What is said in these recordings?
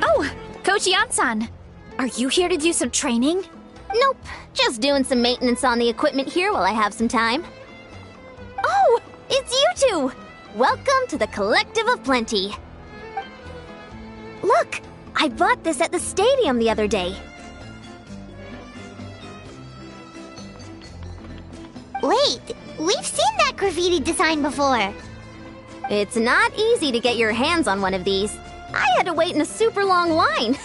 Oh, Coach Yan-san. Are you here to do some training? Nope, just doing some maintenance on the equipment here while I have some time. Oh, it's you two! Welcome to the Collective of Plenty. Look, I bought this at the stadium the other day. Wait, we've seen that graffiti design before. It's not easy to get your hands on one of these. I had to wait in a super long line.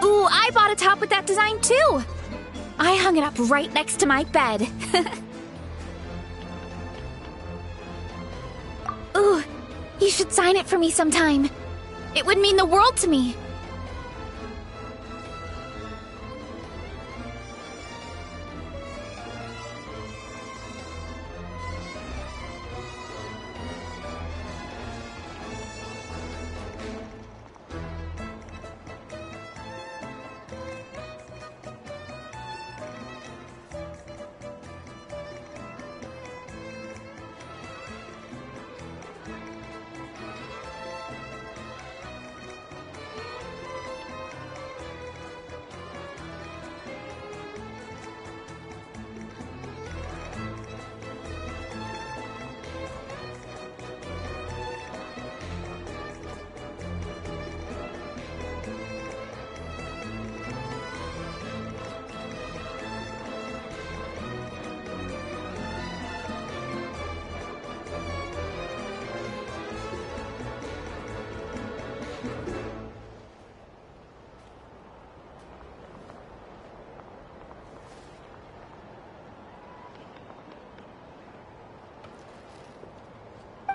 Ooh, I bought a top with that design too. I hung it up right next to my bed. Ooh, you should sign it for me sometime. It would mean the world to me.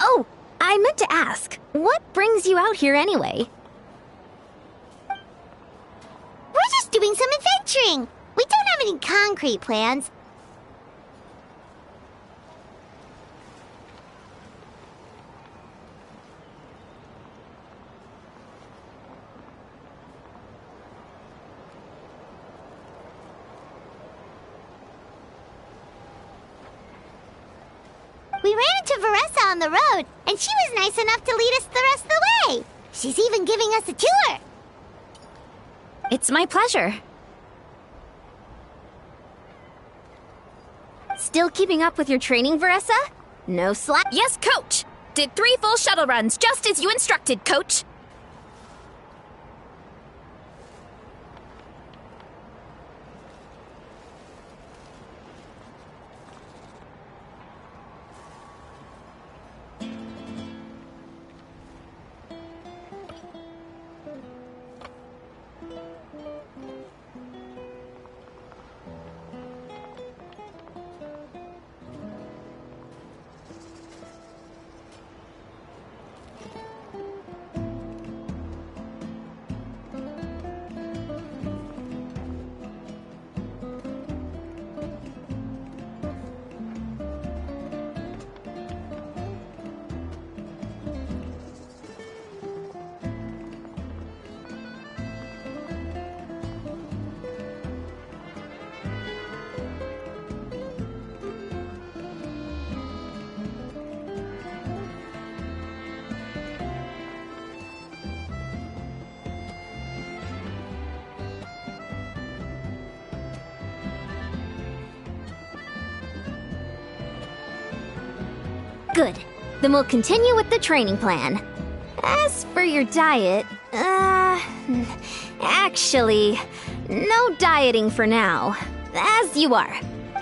Oh, I meant to ask, what brings you out here anyway? We're just doing some adventuring. We don't have any concrete plans. We ran into Vanessa on the road, and she was nice enough to lead us the rest of the way. She's even giving us a tour. It's my pleasure. Still keeping up with your training, Vanessa? No slack? Yes, Coach! Did 3 full shuttle runs, just as you instructed, Coach. Good. Then we'll continue with the training plan. As for your diet, actually, no dieting for now. As you are.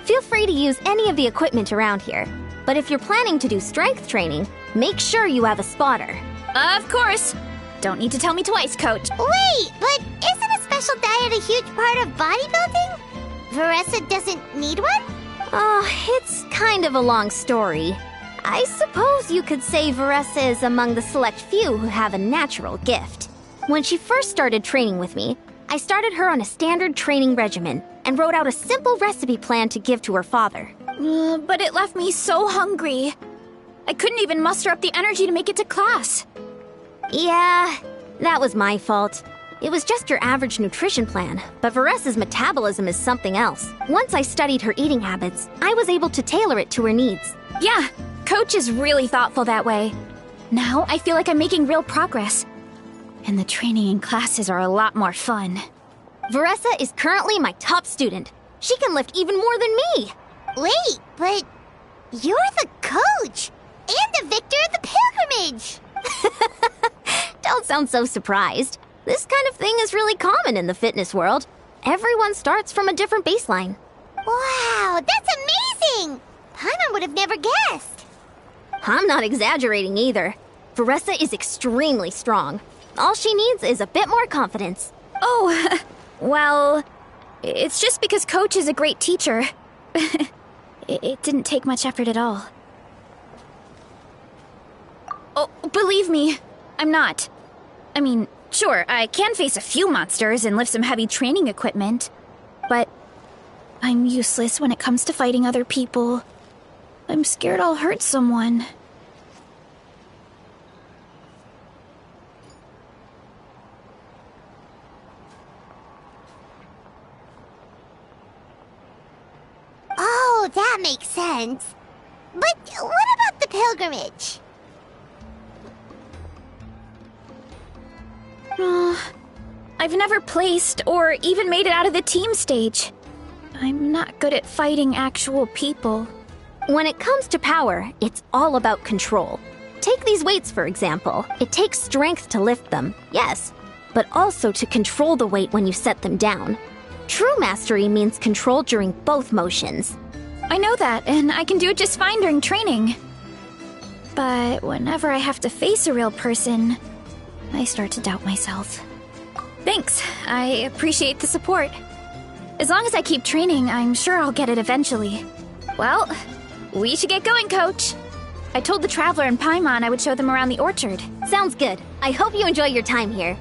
Feel free to use any of the equipment around here. But if you're planning to do strength training, make sure you have a spotter. Of course. Don't need to tell me twice, Coach. Wait, but isn't a special diet a huge part of bodybuilding? Veressa doesn't need one? Oh, it's kind of a long story. I suppose you could say Veressa is among the select few who have a natural gift. When she first started training with me, I started her on a standard training regimen and wrote out a simple recipe plan to give to her father. But it left me so hungry. I couldn't even muster up the energy to make it to class. Yeah, that was my fault. It was just your average nutrition plan, but Veressa's metabolism is something else. Once I studied her eating habits, I was able to tailor it to her needs. Yeah, Coach is really thoughtful that way. Now I feel like I'm making real progress. And the training and classes are a lot more fun. Veressa is currently my top student. She can lift even more than me. Wait, but you're the coach and the victor of the pilgrimage. Don't sound so surprised. This kind of thing is really common in the fitness world. Everyone starts from a different baseline. Wow, that's amazing! Paimon would have never guessed. I'm not exaggerating either. Veressa is extremely strong. All she needs is a bit more confidence. Oh, well, it's just because Coach is a great teacher. It didn't take much effort at all. Oh, believe me, I'm not. I mean, sure, I can face a few monsters and lift some heavy training equipment, but I'm useless when it comes to fighting other people. I'm scared I'll hurt someone. Oh, that makes sense. But what about the pilgrimage? I've never placed or even made it out of the team stage. I'm not good at fighting actual people. When it comes to power, it's all about control. Take these weights, for example. It takes strength to lift them, yes, but also to control the weight when you set them down. True mastery means control during both motions. I know that, and I can do it just fine during training. But whenever I have to face a real person, I start to doubt myself. Thanks, I appreciate the support. As long as I keep training, I'm sure I'll get it eventually. Well, we should get going, Coach. I told the Traveler and Paimon I would show them around the orchard. Sounds good. I hope you enjoy your time here.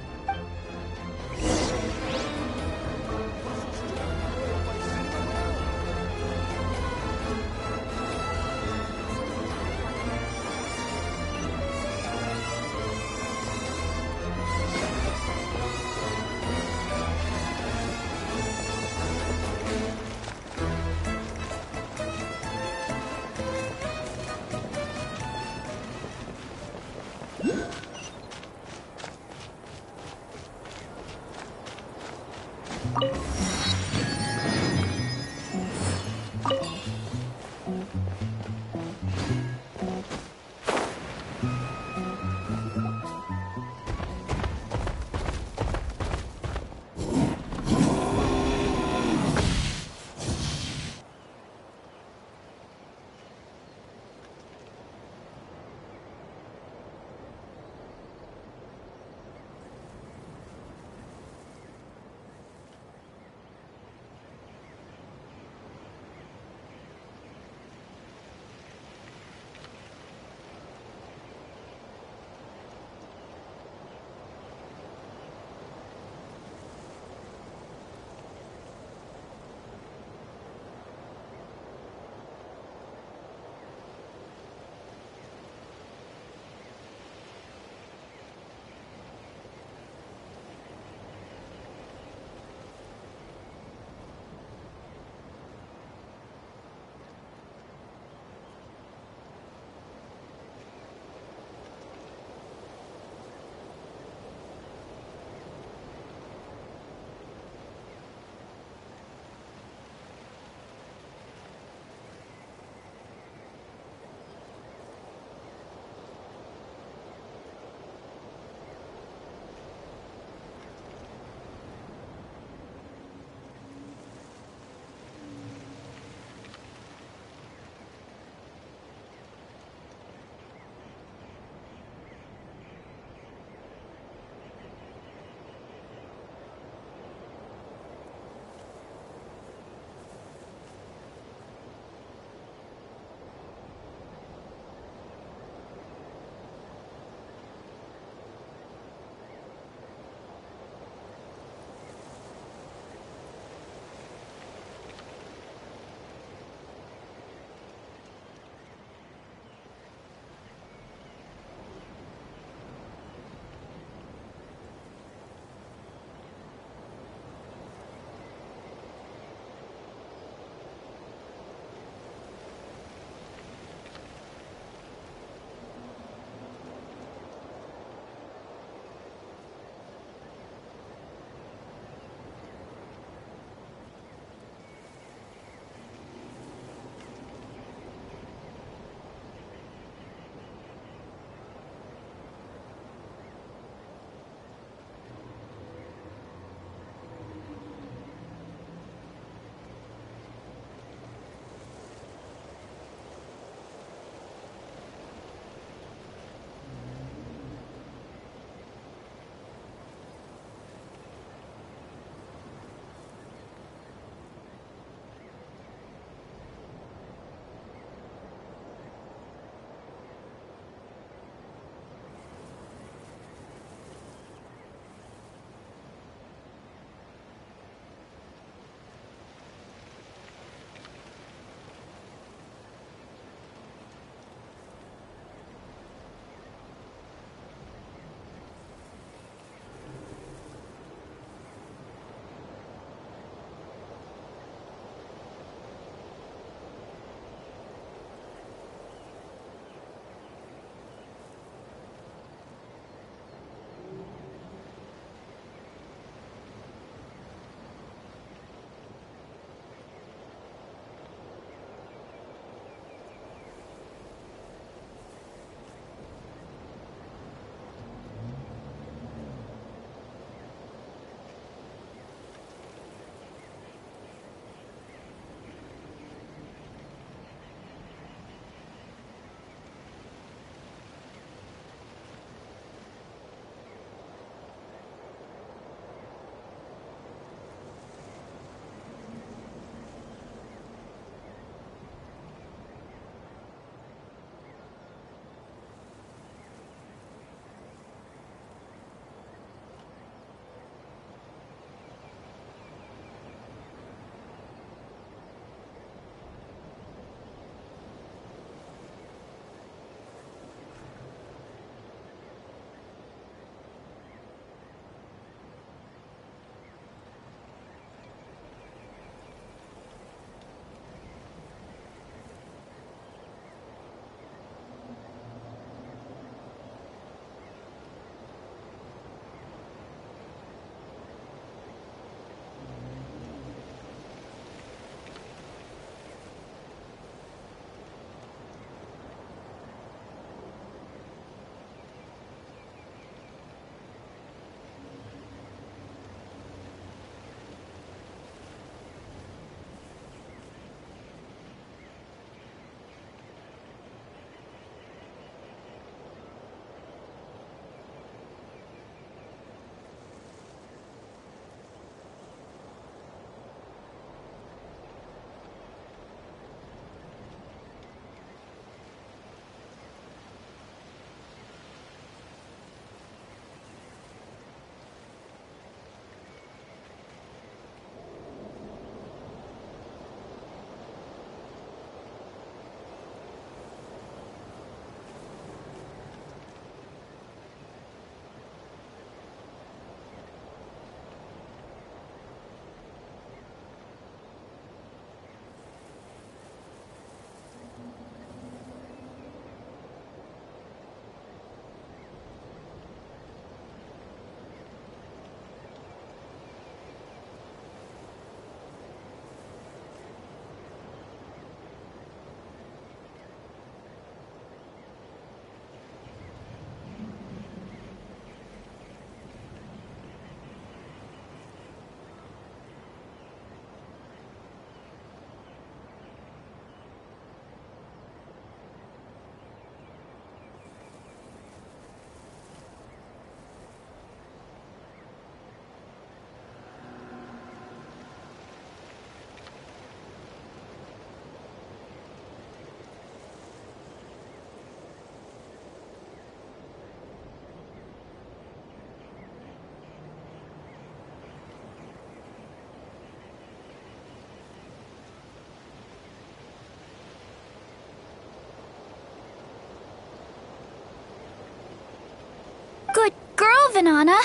go, Vanana.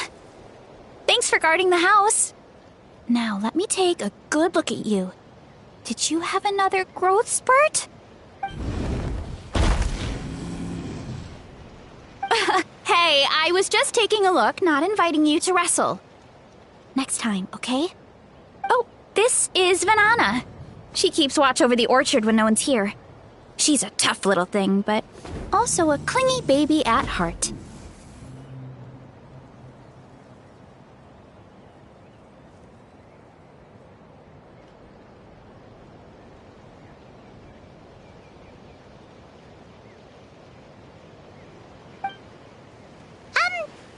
Thanks for guarding the house. Now, let me take a good look at you. Did you have another growth spurt? Hey, I was just taking a look, not inviting you to wrestle. Next time, okay? Oh, this is Vanana. She keeps watch over the orchard when no one's here. She's a tough little thing, but also a clingy baby at heart.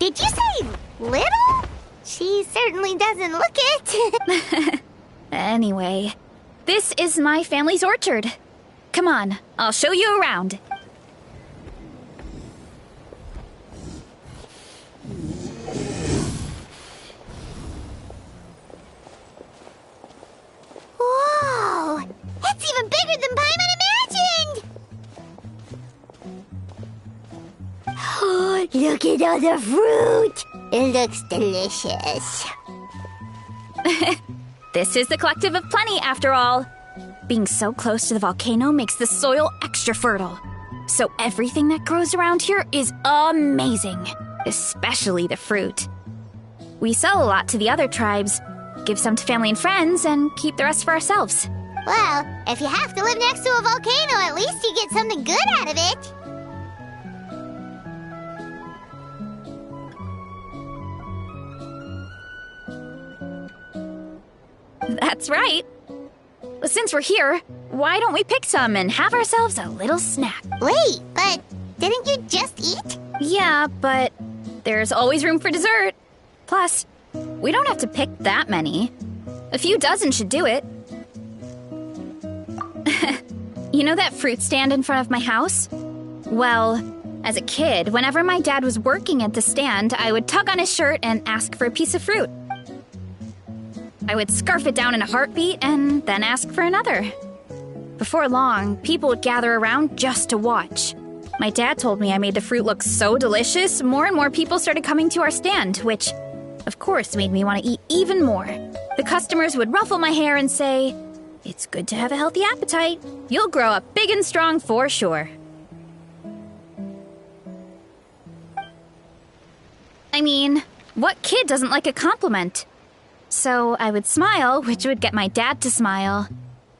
Did you say little? She certainly doesn't look it. Anyway, this is my family's orchard. Come on, I'll show you around. Whoa! It's even bigger than Paimon imagined! Oh, look at all the fruit! It looks delicious. This is the Collective of Plenty, after all. Being so close to the volcano makes the soil extra fertile. So everything that grows around here is amazing, especially the fruit. We sell a lot to the other tribes, give some to family and friends, and keep the rest for ourselves. Well, if you have to live next to a volcano, at least you get something good out of it. That's right. Since we're here, why don't we pick some and have ourselves a little snack? Wait, but didn't you just eat? Yeah, but there's always room for dessert. Plus, we don't have to pick that many. A few dozen should do it. You know that fruit stand in front of my house? Well, as a kid, whenever my dad was working at the stand, I would tug on his shirt and ask for a piece of fruit. I would scarf it down in a heartbeat and then ask for another. Before long, people would gather around just to watch. My dad told me I made the fruit look so delicious, more and more people started coming to our stand, which, of course, made me want to eat even more. The customers would ruffle my hair and say, "It's good to have a healthy appetite. You'll grow up big and strong for sure." I mean, what kid doesn't like a compliment? So I would smile, which would get my dad to smile.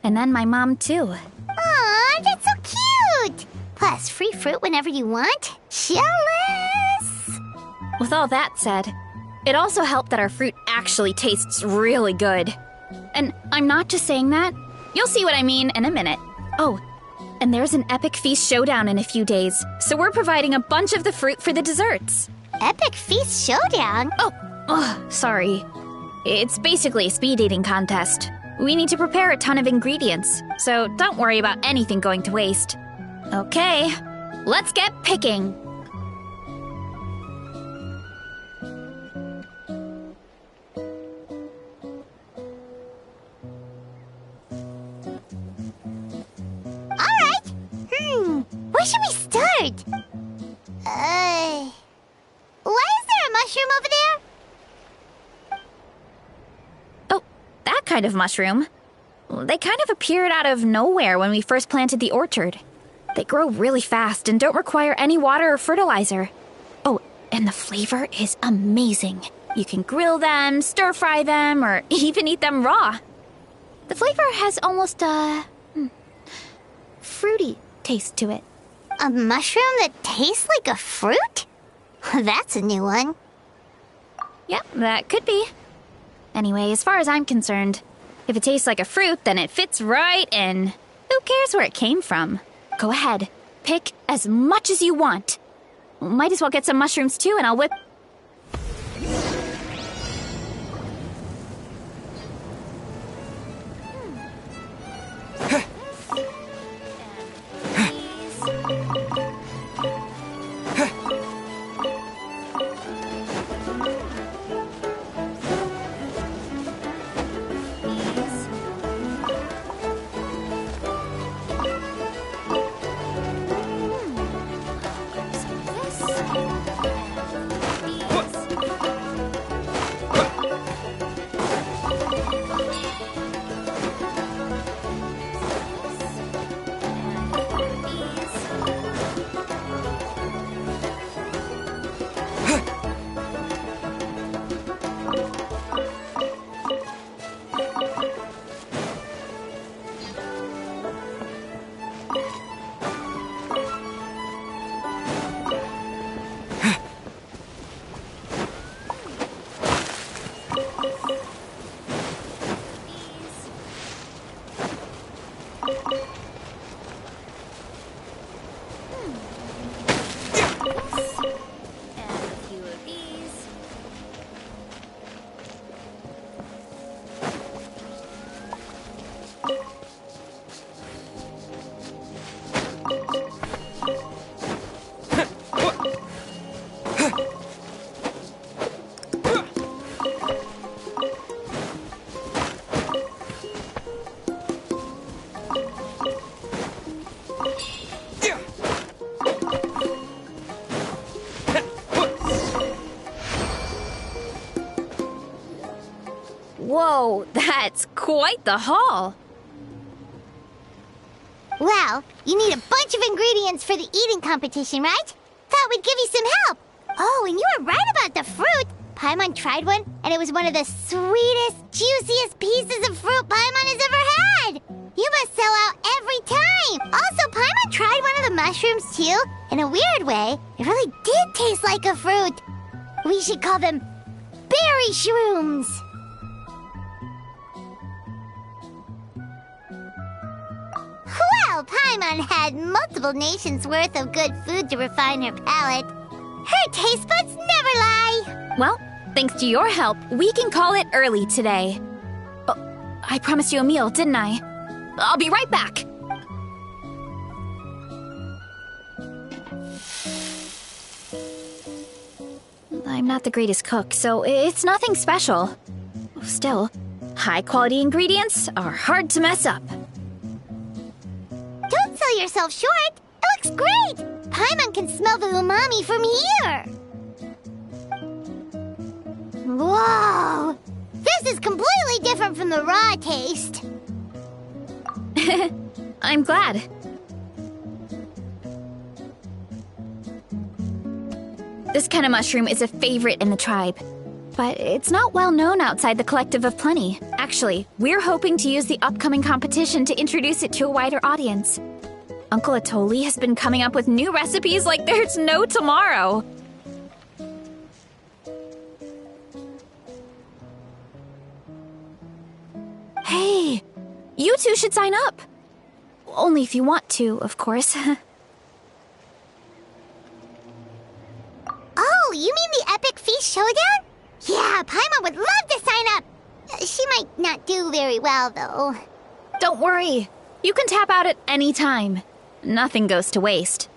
And then my mom, too. Aw, that's so cute! Plus, free fruit whenever you want. Jealous! With all that said, it also helped that our fruit actually tastes really good. And I'm not just saying that. You'll see what I mean in a minute. Oh, and there's an epic feast showdown in a few days, so we're providing a bunch of the fruit for the desserts. Epic Feast Showdown? Oh, sorry. It's basically a speed eating contest. We need to prepare a ton of ingredients, so don't worry about anything going to waste. Okay, let's get picking. Alright. Where should we start? Why is there a mushroom over there? Oh, that kind of mushroom. They kind of appeared out of nowhere when we first planted the orchard. They grow really fast and don't require any water or fertilizer. Oh, and the flavor is amazing. You can grill them, stir-fry them, or even eat them raw. The flavor has almost a fruity taste to it. A mushroom that tastes like a fruit? That's a new one. Yep, that could be. Anyway, as far as I'm concerned, if it tastes like a fruit, then it fits right in. Who cares where it came from? Go ahead, pick as much as you want. Might as well get some mushrooms too, and I'll whip... Whoa, that's quite the haul. Well, you need a bunch of ingredients for the eating competition, right? Thought we'd give you some help. Oh, and you were right about the fruit. Paimon tried one, and it was one of the sweetest, juiciest pieces of fruit Paimon has ever had. You must sell out every time. Also, Paimon tried one of the mushrooms, too. In a weird way, it really did taste like a fruit. We should call them berry shrooms. Well, Paimon had multiple nations' worth of good food to refine her palate. Her taste buds never lie. Well, thanks to your help, we can call it early today. Oh, I promised you a meal, didn't I? I'll be right back. I'm not the greatest cook, so it's nothing special. Still, high-quality ingredients are hard to mess up. Don't sell yourself short. It looks great. Paimon can smell the umami from here. Whoa! This is completely different from the raw taste. I'm glad. This kind of mushroom is a favorite in the tribe, but it's not well known outside the Collective of Plenty. Actually, we're hoping to use the upcoming competition to introduce it to a wider audience. Uncle Atoli has been coming up with new recipes like there's no tomorrow. Hey, you two should sign up. Only if you want to, of course. Oh, you mean the Epic Feast Showdown? Yeah, Paimon would love to sign up. She might not do very well, though. Don't worry. You can tap out at any time. Nothing goes to waste.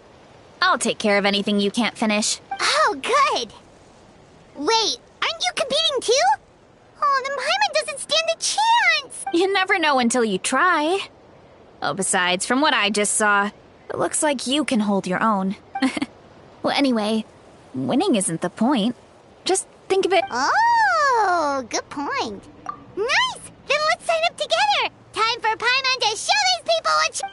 I'll take care of anything you can't finish. Oh, good. Wait, aren't you competing too? Oh, then Paimon doesn't stand a chance. You never know until you try. Oh, besides, from what I just saw, it looks like you can hold your own. Well, anyway, winning isn't the point. Just think of it. Oh, good point. Nice! Then let's sign up together. Time for Paimon to show these people what she...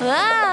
Whoa!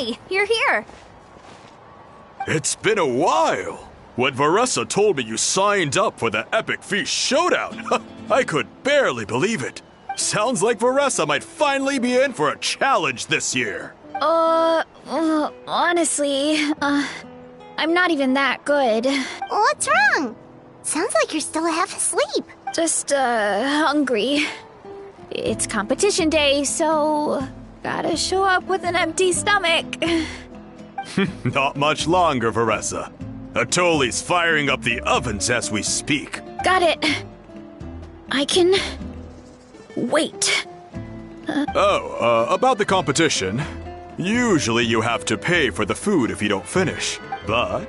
Hey, you're here. It's been a while. When Varessa told me you signed up for the Epic Feast Showdown, I could barely believe it. Sounds like Varessa might finally be in for a challenge this year. Honestly, I'm not even that good. What's wrong? Sounds like you're still half asleep. Just, hungry. It's competition day, so gotta show up with an empty stomach. Not much longer, Varessa. Atoli's firing up the ovens as we speak. Got it. I can wait. About the competition. Usually you have to pay for the food if you don't finish. But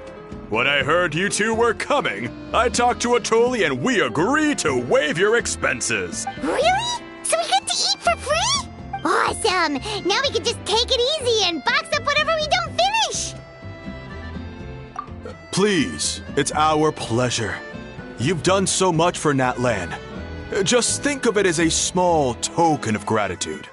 when I heard you two were coming, I talked to Atoli and we agreed to waive your expenses. Really? So we get to eat for free? Awesome! Now we can just take it easy and box up whatever we don't finish! Please, it's our pleasure. You've done so much for Natlan. Just think of it as a small token of gratitude.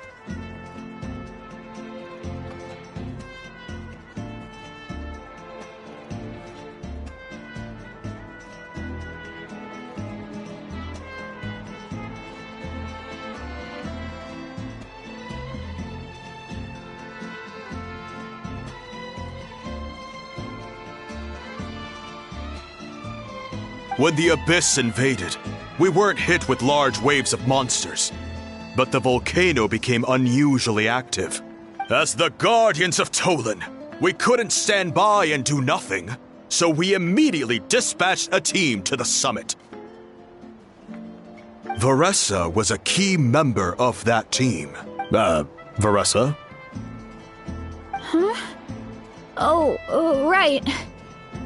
When the Abyss invaded, we weren't hit with large waves of monsters, but the volcano became unusually active. As the Guardians of Tolan, we couldn't stand by and do nothing, so we immediately dispatched a team to the summit. Varessa was a key member of that team. Varessa? Huh? Oh, right.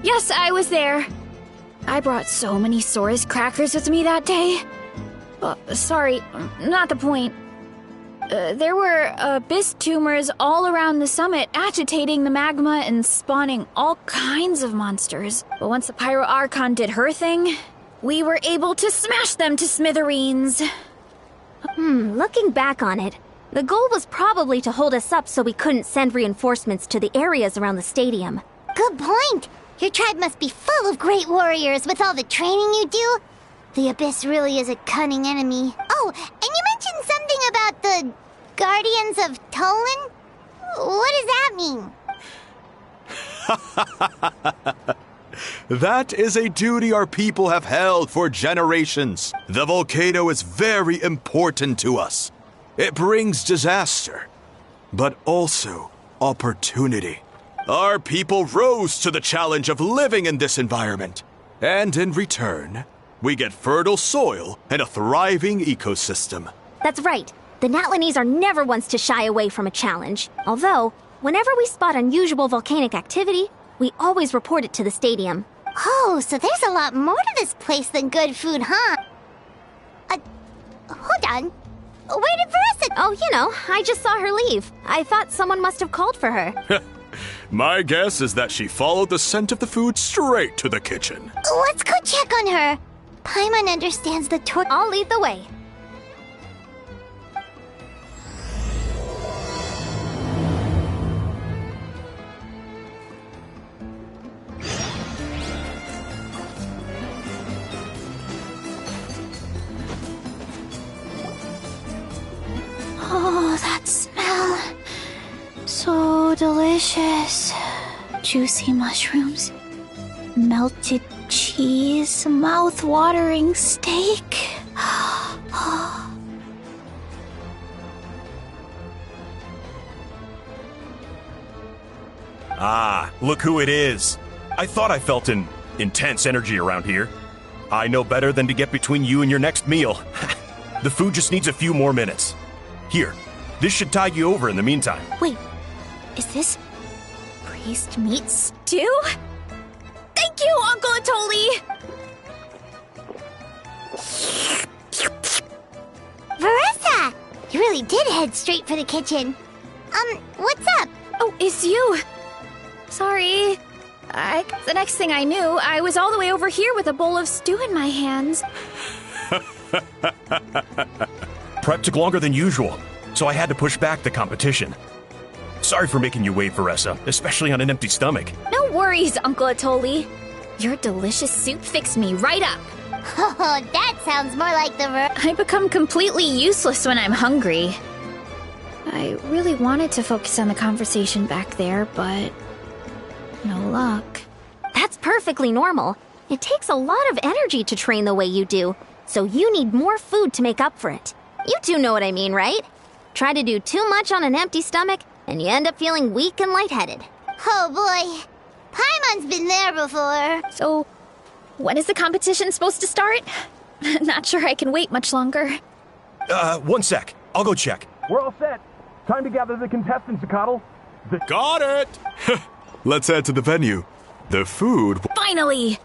Yes, I was there. I brought so many Saurus crackers with me that day. Sorry, not the point. There were abyss tumors all around the summit, agitating the magma and spawning all kinds of monsters. But once the Pyro Archon did her thing, we were able to smash them to smithereens. Looking back on it, the goal was probably to hold us up so we couldn't send reinforcements to the areas around the stadium. Good point! Your tribe must be full of great warriors with all the training you do. The Abyss really is a cunning enemy. Oh, and you mentioned something about the Guardians of Tolan? What does that mean? That is a duty our people have held for generations. The volcano is very important to us. It brings disaster, but also opportunity. Our people rose to the challenge of living in this environment, and in return, we get fertile soil and a thriving ecosystem. That's right. The Natlanese are never ones to shy away from a challenge. Although, whenever we spot unusual volcanic activity, we always report it to the stadium. Oh, so there's a lot more to this place than good food, huh? Hold on. Where did Varessa... Oh, you know, I just saw her leave. I thought someone must have called for her. My guess is that she followed the scent of the food straight to the kitchen. Let's go check on her. Paimon understands the I'll lead the way. Oh, that smell. So delicious. Juicy mushrooms, melted cheese, mouth-watering steak. Ah, look who it is. I thought I felt an intense energy around here. I know better than to get between you and your next meal. The food just needs a few more minutes. Here, this should tide you over in the meantime. Wait, is this priest meat stew? Thank you, Uncle Atoli! Varessa! You really did head straight for the kitchen. What's up? Oh, it's you. Sorry. The next thing I knew, I was all the way over here with a bowl of stew in my hands. Prep took longer than usual, so I had to push back the competition. Sorry for making you wait, Veressa, especially on an empty stomach. No worries, Uncle Atoli. Your delicious soup fixed me right up. Oh, that sounds more like the I become completely useless when I'm hungry. I really wanted to focus on the conversation back there, but no luck. That's perfectly normal. It takes a lot of energy to train the way you do, so you need more food to make up for it. You do know what I mean, right? Try to do too much on an empty stomach, and you end up feeling weak and lightheaded. Oh boy, Paimon's been there before. So, when is the competition supposed to start? Not sure I can wait much longer. 1 sec. I'll go check. We're all set. Time to gather the contestants, Coddle. Got it! Let's head to the venue. The food... Finally!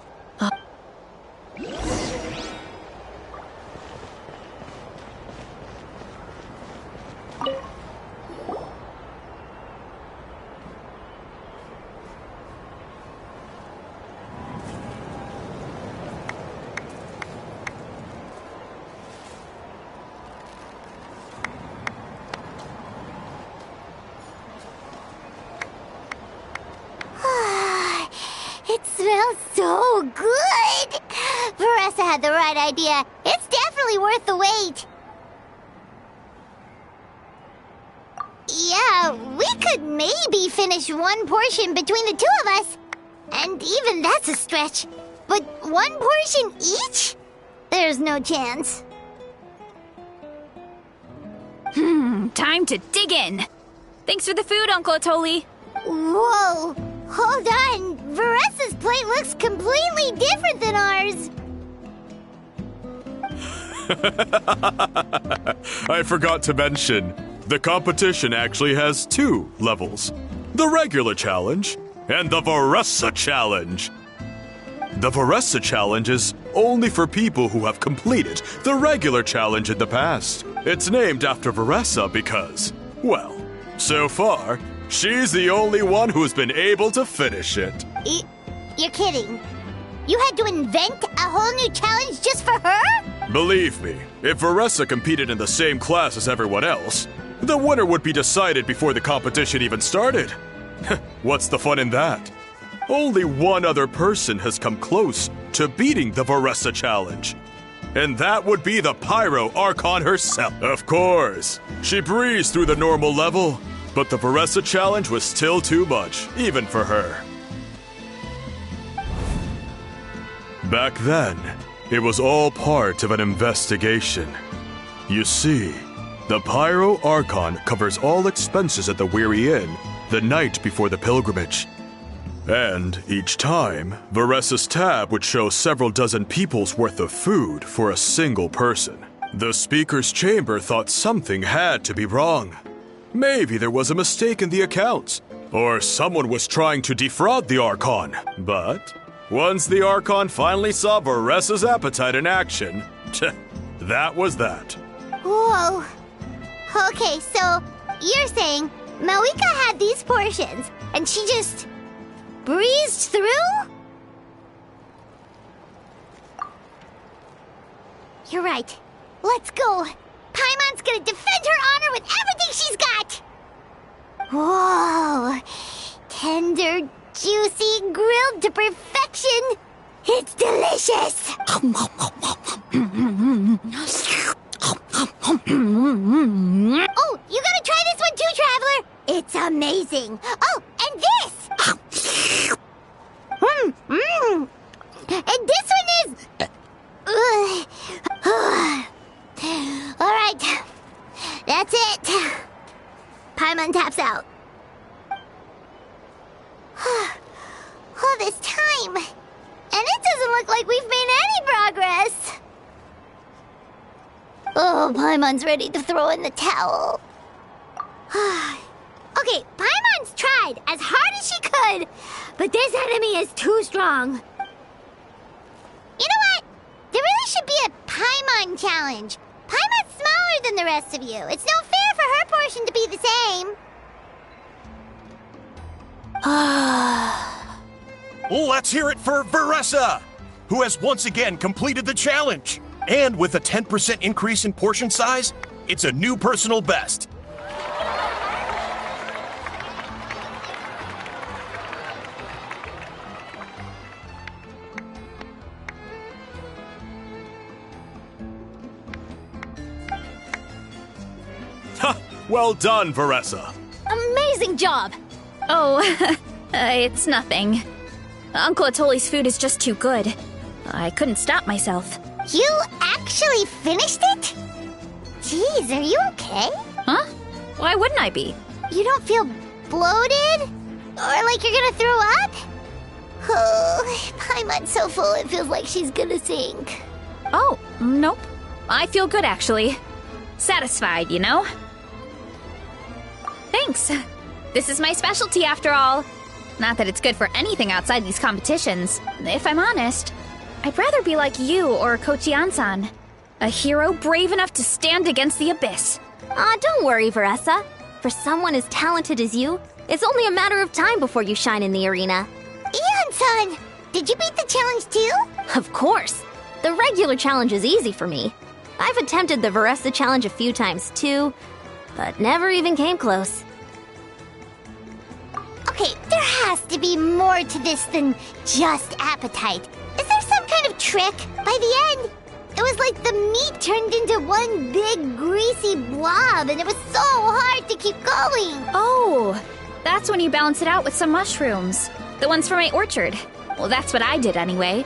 It smells so good! Veressa had the right idea. It's definitely worth the wait. Yeah, we could maybe finish one portion between the two of us. And even that's a stretch. But one portion each? There's no chance. Time to dig in. Thanks for the food, Uncle Atoli. Whoa! Hold on! Veressa's plate looks completely different than ours! I forgot to mention, the competition actually has 2 levels. The regular challenge and the Veressa challenge. The Veressa challenge is only for people who have completed the regular challenge in the past. It's named after Veressa because, well, so far, she's the only one who's been able to finish it. You're kidding. You had to invent a whole new challenge just for her? Believe me, if Veressa competed in the same class as everyone else, the winner would be decided before the competition even started. What's the fun in that? Only one other person has come close to beating the Veressa challenge. And that would be the Pyro Archon herself. Of course, she breezed through the normal level, but the Veressa challenge was still too much, even for her. Back then, it was all part of an investigation. You see, the Pyro Archon covers all expenses at the Weary Inn the night before the pilgrimage. And each time, Veressa's tab would show several dozen people's worth of food for a single person. The speaker's chamber thought something had to be wrong. Maybe there was a mistake in the accounts, or someone was trying to defraud the Archon. But once the Archon finally saw Veressa's appetite in action, that was that. Whoa. Okay, so you're saying Malika had these portions, and she just breezed through? You're right. Let's go. Paimon's gonna defend her honor with everything she's got! Whoa! Tender, juicy, grilled to perfection! It's delicious! Oh, you gotta try this one too, Traveler! It's amazing! Oh, and this! And this one is... Alright, that's it. Paimon taps out. All this time, and it doesn't look like we've made any progress. Oh, Paimon's ready to throw in the towel. Okay, Paimon's tried as hard as she could, but this enemy is too strong. You know what? There really should be a Paimon challenge. Paimon's smaller than the rest of you. It's no fair for her portion to be the same. Let's hear it for Veressa, who has once again completed the challenge. And with a 10% increase in portion size, it's a new personal best. Well done, Veressa. Amazing job! Oh, it's nothing. Uncle Atoli's food is just too good. I couldn't stop myself. You actually finished it? Jeez, are you okay? Huh? Why wouldn't I be? You don't feel bloated? Or like you're gonna throw up? Oh, Paimon's so full it feels like she's gonna sink. Oh, nope. I feel good, actually. Satisfied, you know? Thanks. This is my specialty, after all. Not that it's good for anything outside these competitions. If I'm honest, I'd rather be like you or Kochi-an-san. A hero brave enough to stand against the abyss. Aw, don't worry, Veressa. For someone as talented as you, it's only a matter of time before you shine in the arena. Ian-san, did you beat the challenge too? Of course. The regular challenge is easy for me. I've attempted the Veressa challenge a few times too, but never even came close. Okay, there has to be more to this than just appetite. Is there some kind of trick? By the end, it was like the meat turned into one big greasy blob and it was so hard to keep going. Oh, that's when you balance it out with some mushrooms. The ones from my orchard. Well, that's what I did anyway.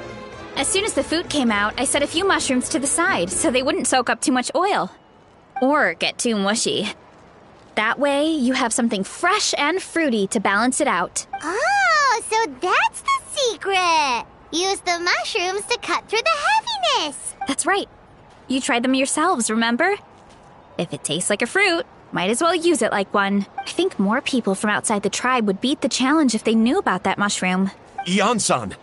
As soon as the food came out, I set a few mushrooms to the side so they wouldn't soak up too much oil. Or get too mushy. That way, you have something fresh and fruity to balance it out. Oh, so that's the secret. Use the mushrooms to cut through the heaviness. That's right. You tried them yourselves, remember? If it tastes like a fruit, might as well use it like one. I think more people from outside the tribe would beat the challenge if they knew about that mushroom. Ian-san,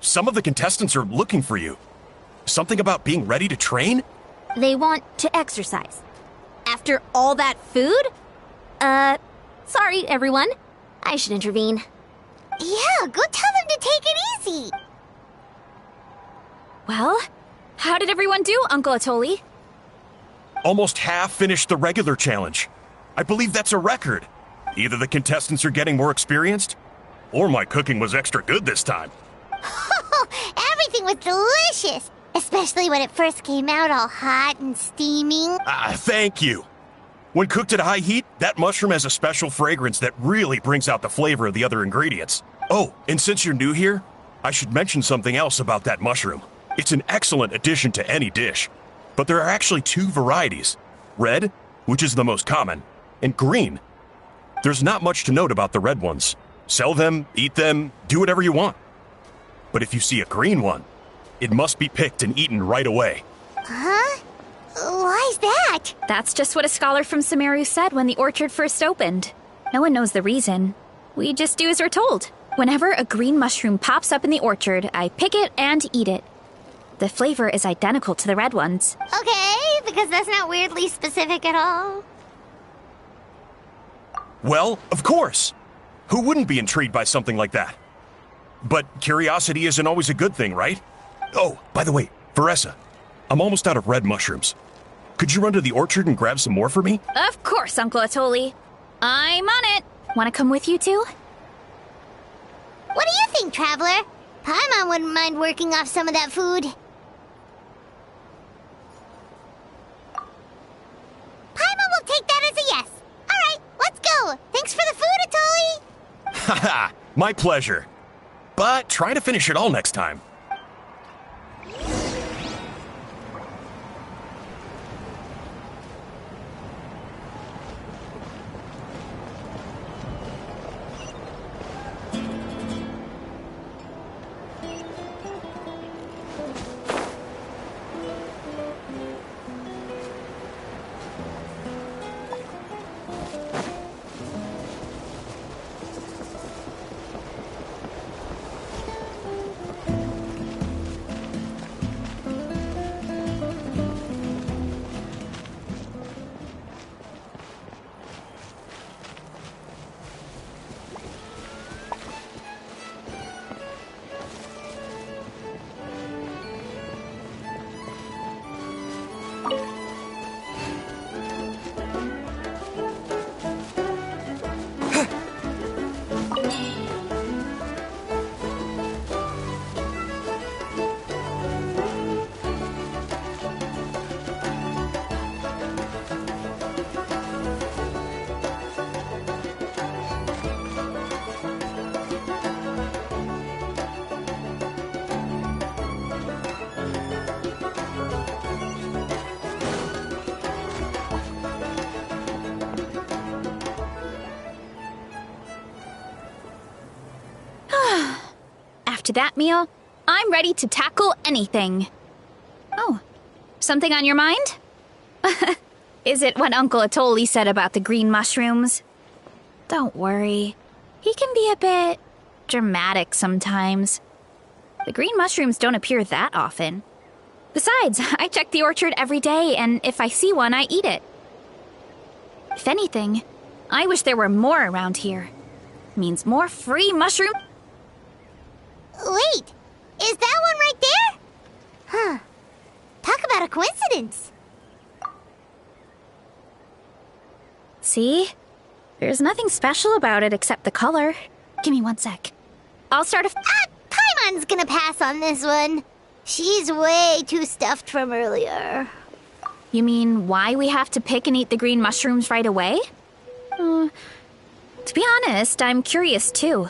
some of the contestants are looking for you. Something about being ready to train? They want to exercise. After all that food? Sorry, everyone. I should intervene. Yeah, go tell them to take it easy. Well, how did everyone do, Uncle Atoli? Almost half finished the regular challenge. I believe that's a record. Either the contestants are getting more experienced, or my cooking was extra good this time. Everything was delicious, especially when it first came out all hot and steaming. Thank you. When cooked at high heat, that mushroom has a special fragrance that really brings out the flavor of the other ingredients. Oh, and since you're new here, I should mention something else about that mushroom. It's an excellent addition to any dish. But there are actually two varieties. Red, which is the most common, and green. There's not much to note about the red ones. Sell them, eat them, do whatever you want. But if you see a green one, it must be picked and eaten right away. Huh? Why's that? That's just what a scholar from Sumeru said when the orchard first opened. No one knows the reason. We just do as we're told. Whenever a green mushroom pops up in the orchard, I pick it and eat it. The flavor is identical to the red ones. Okay, because that's not weirdly specific at all. Well, of course. Who wouldn't be intrigued by something like that? But curiosity isn't always a good thing, right? Oh, by the way, Veressa, I'm almost out of red mushrooms. Could you run to the orchard and grab some more for me? Of course, Uncle Atoli. I'm on it. Want to come with you too? What do you think, Traveler? Paimon wouldn't mind working off some of that food. Paimon will take that as a yes. All right, let's go. Thanks for the food, Atoli. Haha, my pleasure. But try to finish it all next time. after that meal, I'm ready to tackle anything. Oh, something on your mind? Is it what Uncle Atoli said about the green mushrooms? Don't worry. He can be a bit dramatic sometimes. The green mushrooms don't appear that often. Besides, I check the orchard every day, and if I see one, I eat it. If anything, I wish there were more around here. Means more free mushroom. Wait, is that one right there? Huh. Talk about a coincidence. See? There's nothing special about it except the color. Give me 1 sec. I'll start Paimon's gonna pass on this one. She's way too stuffed from earlier. You mean why we have to pick and eat the green mushrooms right away? To be honest, I'm curious too.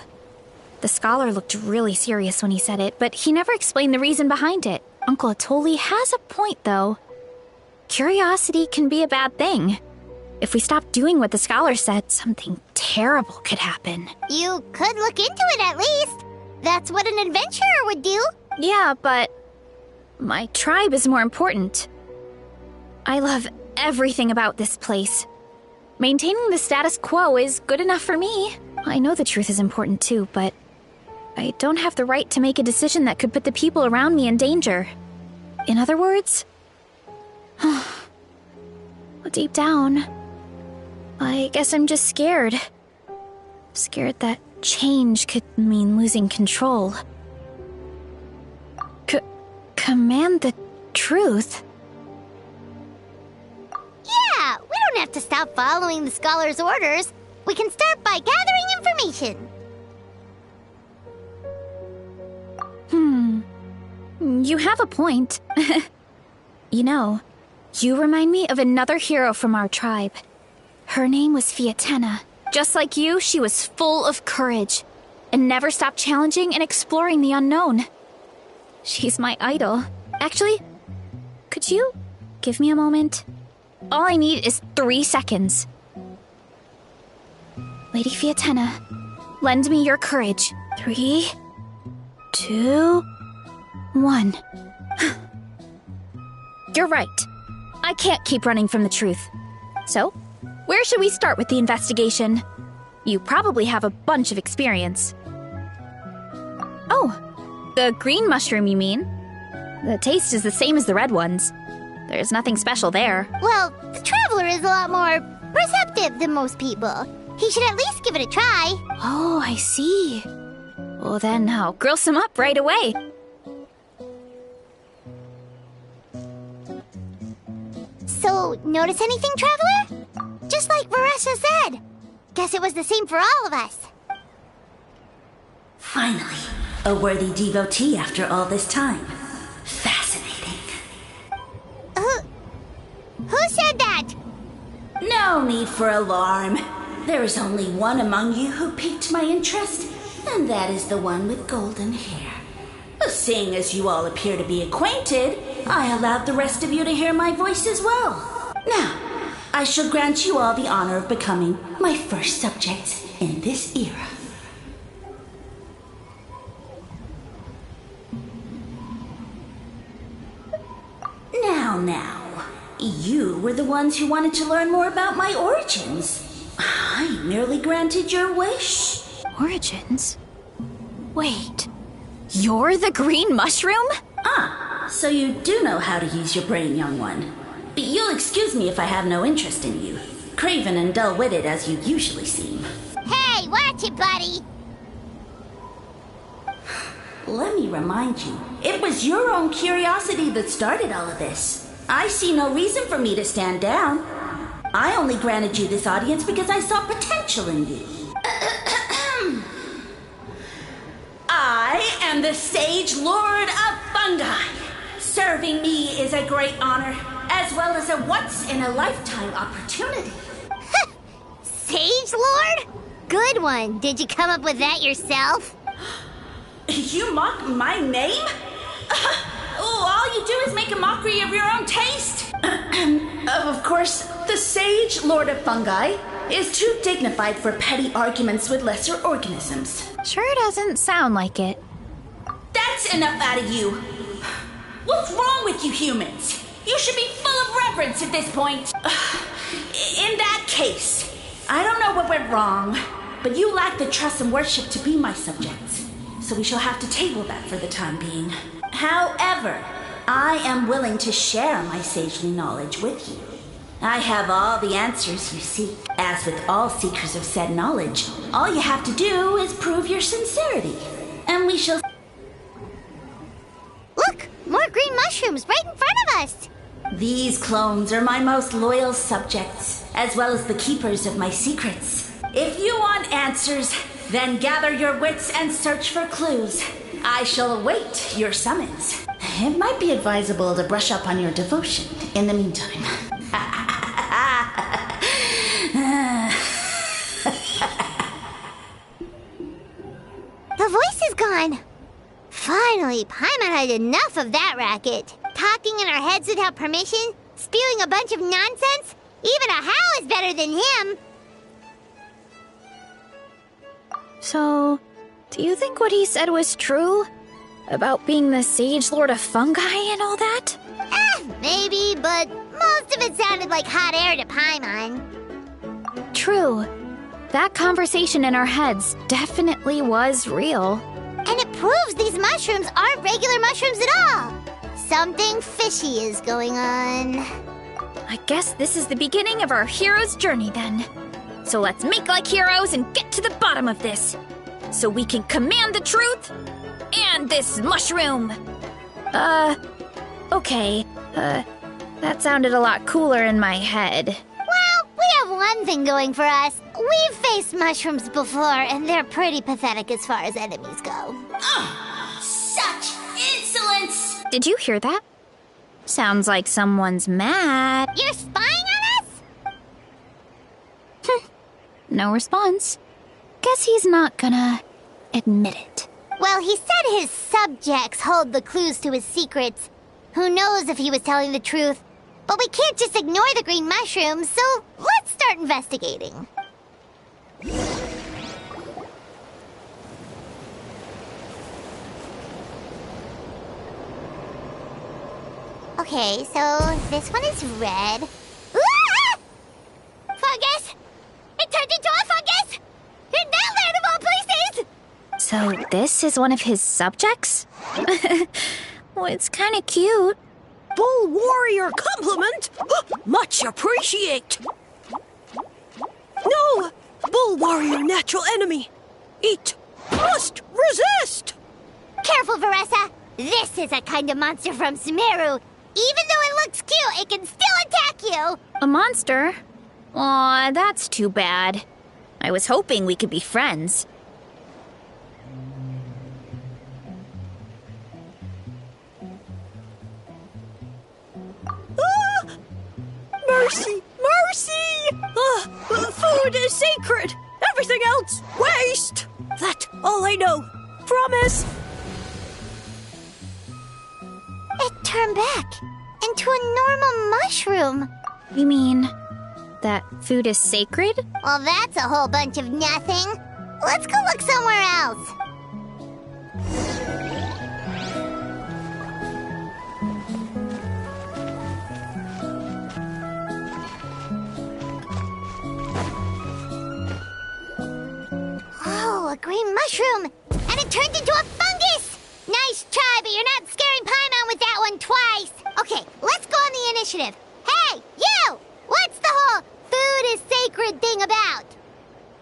The scholar looked really serious when he said it, but he never explained the reason behind it. Uncle Atoli has a point, though. Curiosity can be a bad thing. If we stop doing what the scholar said, something terrible could happen. You could look into it at least. That's what an adventurer would do. Yeah, but my tribe is more important. I love everything about this place. Maintaining the status quo is good enough for me. I know the truth is important too, but I don't have the right to make a decision that could put the people around me in danger. In other words, deep down, I guess I'm just scared. Scared that change could mean losing control. Command the truth? Yeah, we don't have to stop following the scholar's orders. We can start by gathering information. You have a point. You know, you remind me of another hero from our tribe. Her name was Fiatena. Just like you, she was full of courage and never stopped challenging and exploring the unknown. She's my idol. Actually, could you give me a moment? All I need is 3 seconds. Lady Fiatena, lend me your courage. 3, 2, 1. You're right. I can't keep running from the truth. So, where should we start with the investigation? You probably have a bunch of experience. Oh, the green mushroom, you mean? The taste is the same as the red ones. There's nothing special there. Well, the traveler is a lot more perceptive than most people. He should at least give it a try. Oh, I see. Well, then I'll grill some up right away. So, notice anything, traveler? Just like Varessa said. Guess it was the same for all of us. Finally, a worthy devotee after all this time. Fascinating. Who said that? No need for alarm. There is only one among you who piqued my interest, and that is the one with golden hair. Seeing as you all appear to be acquainted, I allowed the rest of you to hear my voice as well. Now, I shall grant you all the honor of becoming my first subjects in this era. Now, you were the ones who wanted to learn more about my origins. I merely granted your wish. Origins? Wait, you're the green mushroom? So you do know how to use your brain, young one. You'll excuse me if I have no interest in you, craven and dull-witted as you usually seem. Hey, watch it, buddy. Let me remind you, it was your own curiosity that started all of this. I see no reason for me to stand down. I only granted you this audience because I saw potential in you. I am the Sage Lord of Fungi. Serving me is a great honor, as well as a once-in-a-lifetime opportunity. Sage Lord? Good one. Did you come up with that yourself? You mock my name? All you do is make a mockery of your own taste. Of course, the Sage Lord of Fungi is too dignified for petty arguments with lesser organisms. Sure doesn't sound like it. enough out of you. What's wrong with you humans? You should be full of reverence at this point. In that case, I don't know what went wrong, but you lack the trust and worship to be my subjects. So we shall have to table that for the time being. However, I am willing to share my sagely knowledge with you. I have all the answers you seek. As with all seekers of said knowledge, all you have to do is prove your sincerity. And we shall... Look! More green mushrooms right in front of us! These clones are my most loyal subjects, as well as the keepers of my secrets. If you want answers, then gather your wits and search for clues. I shall await your summons. It might be advisable to brush up on your devotion in the meantime. The voice is gone. Finally, Paimon had enough of that racket. Talking in our heads without permission, spewing a bunch of nonsense. Even a How is better than him. So, do you think what he said was true? About being the Sage Lord of Fungi and all that? Maybe, but most of it sounded like hot air to Paimon. True. That conversation in our heads definitely was real. And it proves these mushrooms aren't regular mushrooms at all. Something fishy is going on. I guess this is the beginning of our hero's journey then. So let's make like heroes and get to the bottom of this. So we can command the truth and this mushroom. Okay. That sounded a lot cooler in my head. Well, we have one thing going for us. We've faced mushrooms before, and they're pretty pathetic as far as enemies go. Such insolence! Did you hear that? Sounds like someone's mad. You're spying on us? No response. Guess he's not gonna admit it. Well, he said his subjects hold the clues to his secrets. Who knows if he was telling the truth? But we can't just ignore the green mushrooms, so let's start investigating. Okay, so this one is red. Ah! Fungus! It turned into a fungus! In that land of all places! So this is one of his subjects? Well, it's kind of cute. Bull warrior compliment! Much appreciate! No! Bull warrior natural enemy! Eat! Must resist! Careful, Veressa! This is a kind of monster from Sumeru. Even though it looks cute, it can still attack you! A monster? Aw, that's too bad. I was hoping we could be friends. Mercy! Mercy! Food is sacred! Everything else, waste! That's all I know. Promise! It turned back into a normal mushroom. You mean that food is sacred? Well, that's a whole bunch of nothing. Let's go look somewhere else. Oh, a green mushroom! And it turned into a fungus! Nice try, but you're not scaring Paimon with that one twice! Okay, let's go on the initiative. Hey, you! What's the whole food is sacred thing about?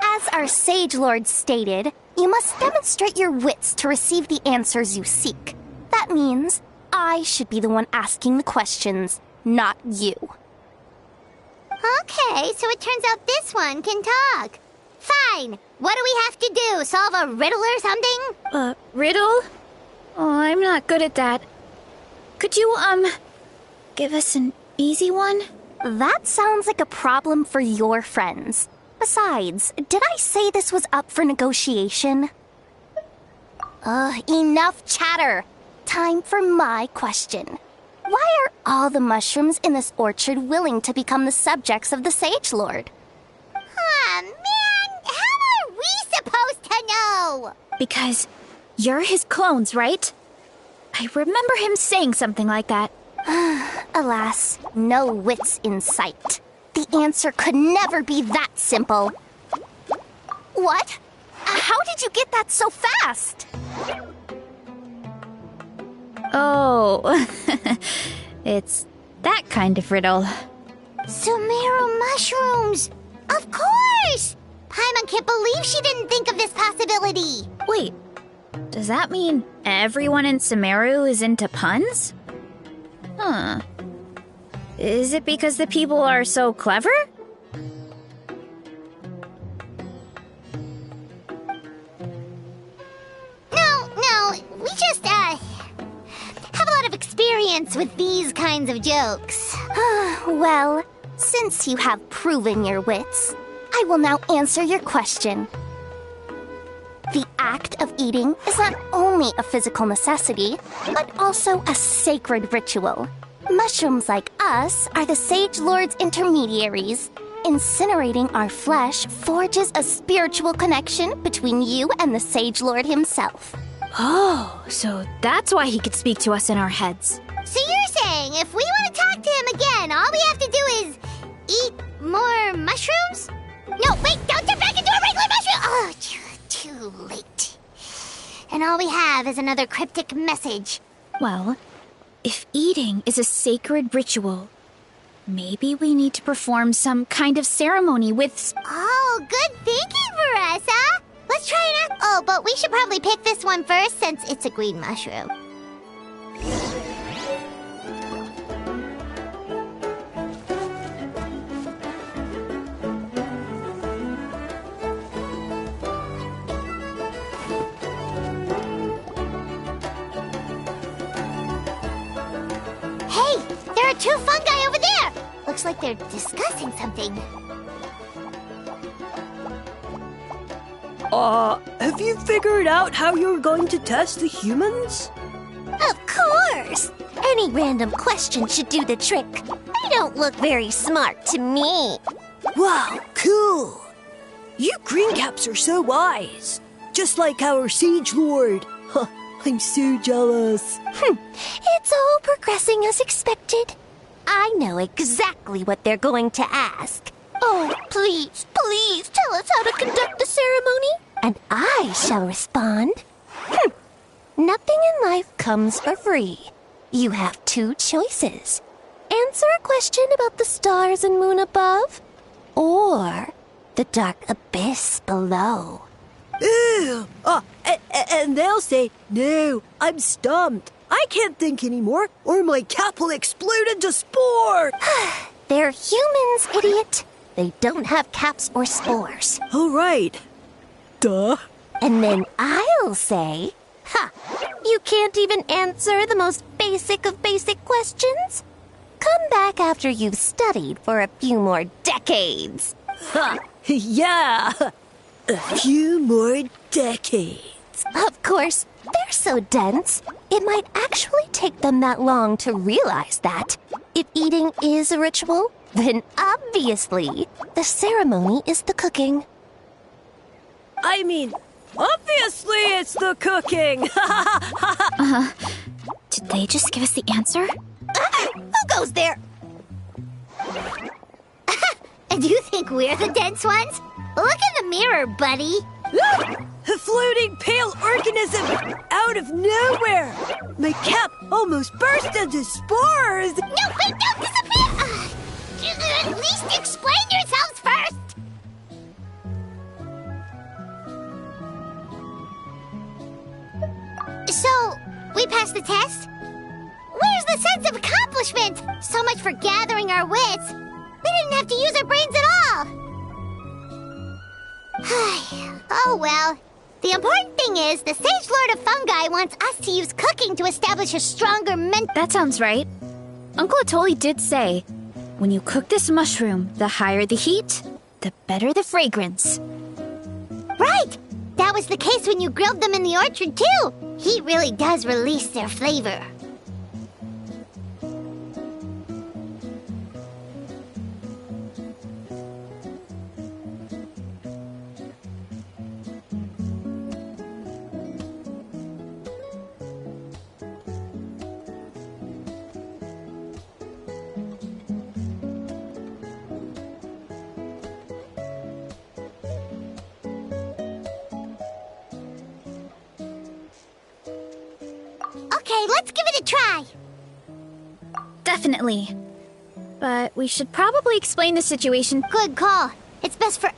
As our Sage Lord stated, you must demonstrate your wits to receive the answers you seek. That means I should be the one asking the questions, not you. Okay, so it turns out this one can talk. Fine. What do we have to do? Solve a riddle or something? Riddle? Oh, I'm not good at that. Could you, give us an easy one? That sounds like a problem for your friends. Besides, did I say this was up for negotiation? Enough chatter. Time for my question. Why are all the mushrooms in this orchard willing to become the subjects of the Sage Lord? Man, how are we supposed to know? Because you're his clones, right? I remember him saying something like that. Alas, no wits in sight. The answer could never be that simple. What? How did you get that so fast? Oh, it's that kind of riddle. Sumeru mushrooms! Of course! Paimon can't believe she didn't think of this possibility. Wait, does that mean everyone in Sumeru is into puns? Huh. Is it because the people are so clever? No, we just, have a lot of experience with these kinds of jokes. Well, since you have proven your wits, I will now answer your question. The act of eating is not only a physical necessity, but also a sacred ritual. Mushrooms like us are the Sage Lord's intermediaries. Incinerating our flesh forges a spiritual connection between you and the Sage Lord himself. Oh, so that's why he could speak to us in our heads. So you're saying if we want to talk to him again, all we have to do is eat more mushrooms? No, wait, don't turn back into a regular mushroom! Oh, too late. And all we have is another cryptic message. Well, if eating is a sacred ritual, maybe we need to perform some kind of ceremony with... Oh, good thinking, Veressa! Let's try it out. Oh, but we should probably pick this one first since it's a green mushroom. Hey, there are two fungi over there! Looks like they're discussing something. Have you figured out how you're going to test the humans? Of course! Any random question should do the trick. They don't look very smart to me. Wow, cool! You greencaps are so wise. Just like our Sage Lord. Huh, I'm so jealous. It's all progressing as expected. I know exactly what they're going to ask. Oh, please tell us how to conduct the ceremony, and I shall respond. Nothing in life comes for free. You have two choices. Answer a question about the stars and moon above, or the dark abyss below. Ew! And they'll say, no, I'm stumped. I can't think anymore, or my cap will explode into spore. They're humans, idiot. They don't have caps or spores. All right. Duh. And then I'll say, you can't even answer the most basic of basic questions? Come back after you've studied for a few more decades. Yeah. A few more decades. Of course, they're so dense, it might actually take them that long to realize that. If eating is a ritual, then obviously the ceremony is the cooking. I mean, obviously it's the cooking. Did they just give us the answer? Who goes there? And you think we're the dense ones? Look in the mirror, buddy. A floating pale organism out of nowhere. My cap almost burst into spores. No, wait, don't disappear! At least explain yourselves first! So, we passed the test? Where's the sense of accomplishment? So much for gathering our wits. We didn't have to use our brains at all. Oh well. The important thing is the Sage Lord of Fungi wants us to use cooking to establish a stronger That sounds right. Uncle Atoli did say, when you cook this mushroom, the higher the heat, the better the fragrance. Right! That was the case when you grilled them in the orchard, too! Heat really does release their flavor. Okay, let's give it a try. Definitely. But we should probably explain the situation. Good call. It's best for...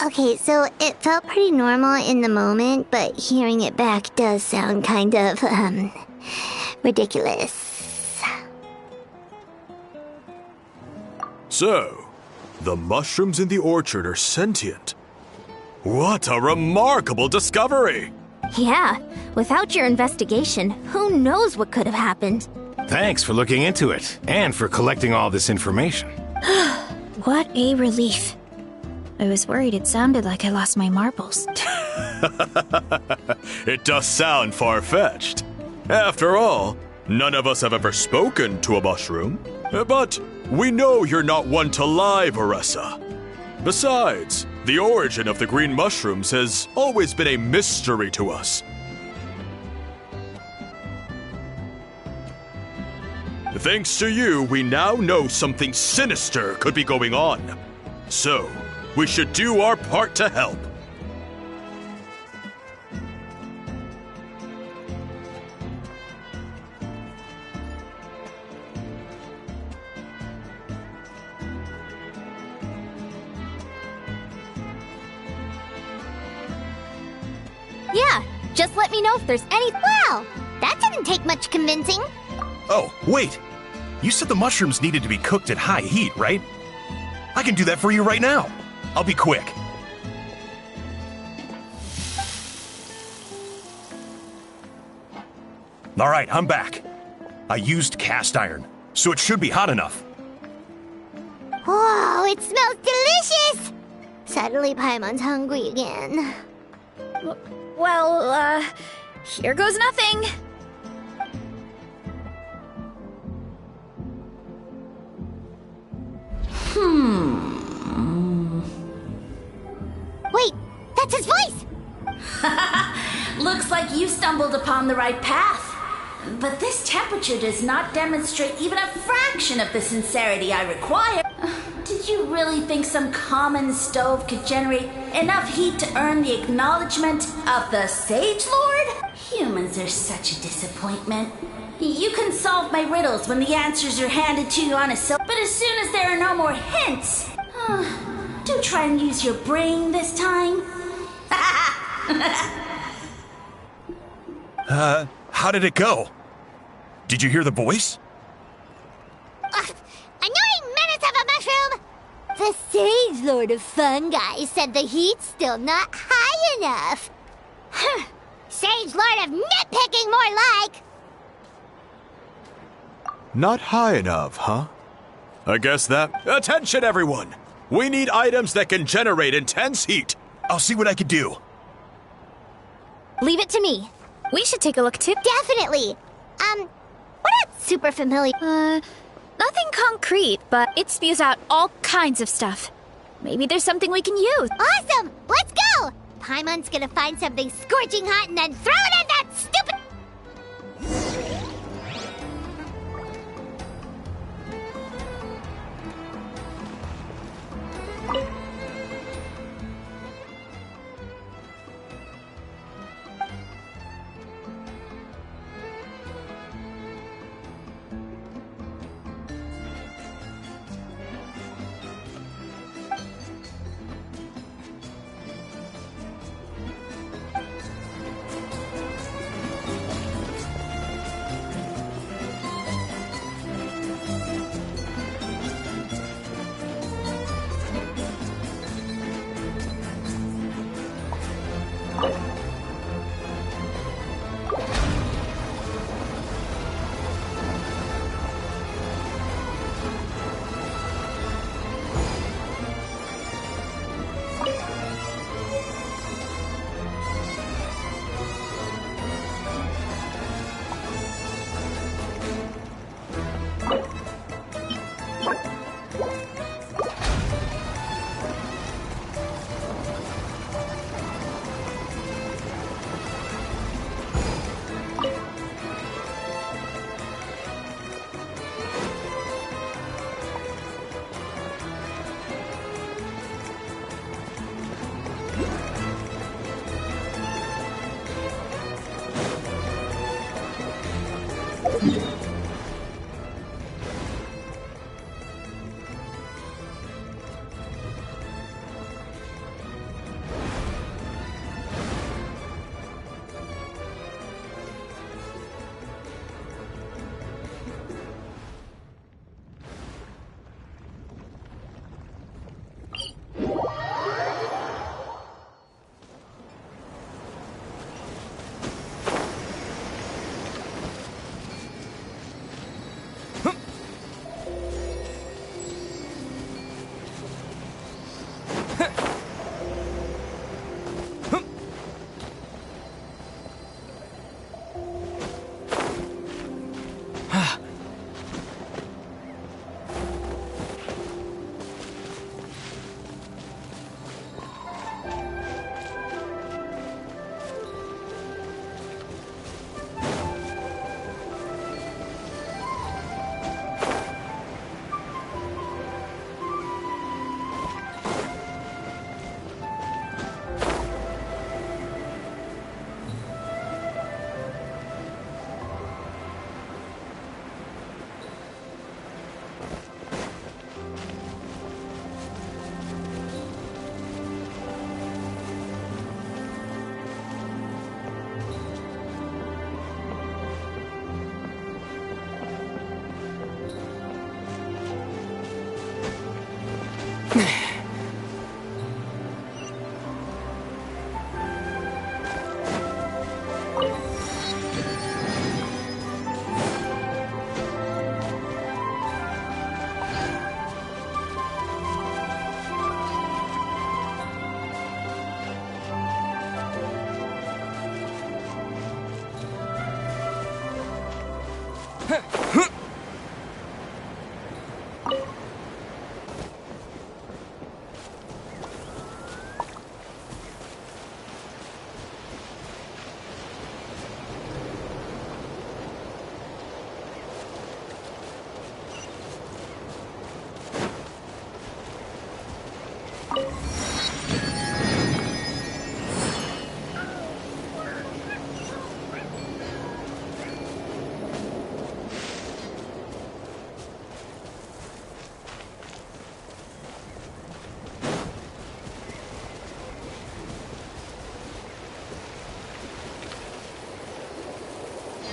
Okay, so it felt pretty normal in the moment, but hearing it back does sound kind of, ridiculous. So, the mushrooms in the orchard are sentient. What a remarkable discovery! Yeah, without your investigation, who knows what could have happened? Thanks for looking into it, and for collecting all this information. What a relief. I was worried it sounded like I lost my marbles. It does sound far-fetched. After all, none of us have ever spoken to a mushroom. But we know you're not one to lie, Veressa. Besides, the origin of the green mushrooms has always been a mystery to us. Thanks to you, we now know something sinister could be going on. So, we should do our part to help. Yeah, just let me know if there's any... Wow, that didn't take much convincing. Oh, wait! You said the mushrooms needed to be cooked at high heat, right? I can do that for you right now. I'll be quick. Alright, I'm back. I used cast iron, so it should be hot enough. Whoa, it smells delicious! Suddenly Paimon's hungry again. Well, here goes nothing. Wait, that's his voice! Looks like you stumbled upon the right path. But this temperature does not demonstrate even a fraction of the sincerity I require. Did you really think some common stove could generate enough heat to earn the acknowledgement of the Sage Lord? Humans are such a disappointment. You can solve my riddles when the answers are handed to you on a silk, but as soon as there are no more hints, do try and use your brain this time. How did it go? Did you hear the voice? Annoying menace of a mushroom! The Sage Lord of Fungi said the heat's still not high enough. Sage Lord of nitpicking, more like! Not high enough, huh? I guess that... Attention, everyone! We need items that can generate intense heat. I'll see what I can do. Leave it to me. We should take a look too. Definitely! We're not super familiar. Nothing concrete, but it spews out all kinds of stuff. Maybe there's something we can use. Awesome! Let's go! Paimon's gonna find something scorching hot and then throw it in that stupid...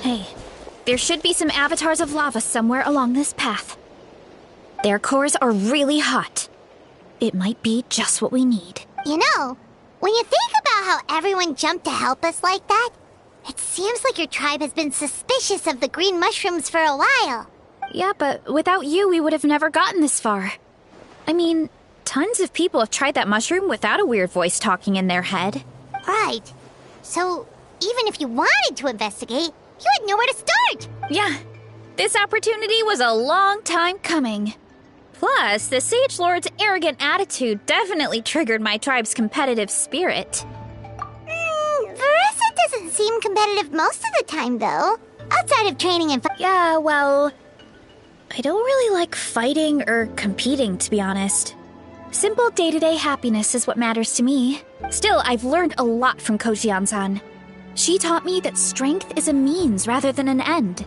Hey, there should be some avatars of lava somewhere along this path. Their cores are really hot. It might be just what we need. You know, when you think about how everyone jumped to help us like that, it seems like your tribe has been suspicious of the green mushrooms for a while. Yeah, but without you, we would have never gotten this far. I mean, tons of people have tried that mushroom without a weird voice talking in their head. Right. So, even if you wanted to investigate, you had nowhere to start! Yeah, this opportunity was a long time coming. Plus, the Sage Lord's arrogant attitude definitely triggered my tribe's competitive spirit. Veressa doesn't seem competitive most of the time, though. Outside of training and Yeah, well, I don't really like fighting or competing, to be honest. Simple day-to-day happiness is what matters to me. Still, I've learned a lot from Kojian-san. She taught me that strength is a means rather than an end.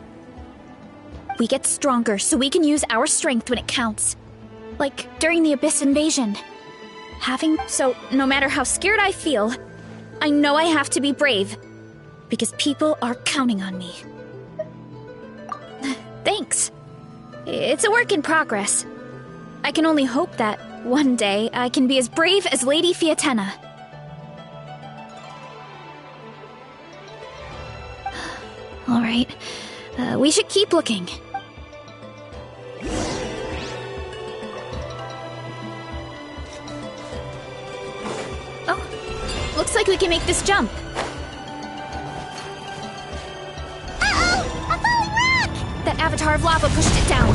We get stronger so we can use our strength when it counts. Like during the Abyss invasion. So no matter how scared I feel, I know I have to be brave. Because people are counting on me. Thanks. It's a work in progress. I can only hope that one day I can be as brave as Lady Fiatena. All right, we should keep looking. Oh, looks like we can make this jump. Uh-oh! A falling rock! That avatar of lava pushed it down.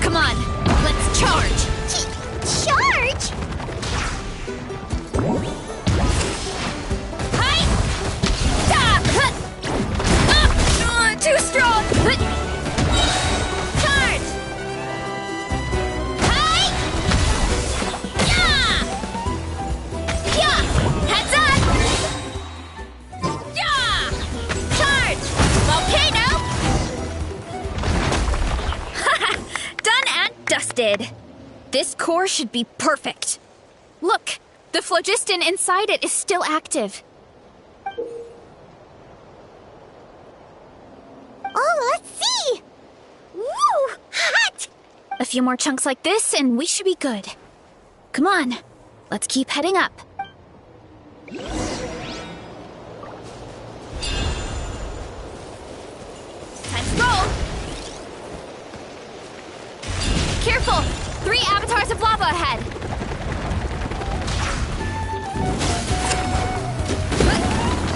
Come on, let's charge! Charge? Too strong! Charge! Hi! Yeah! Yeah! Heads up! Yeah! Charge! Volcano! Done and dusted. This core should be perfect. Look, the phlogiston inside it is still active. Oh, let's see! Woo! Hot! A few more chunks like this and we should be good. Come on, let's keep heading up. Time to roll! Careful! 3 avatars of lava ahead!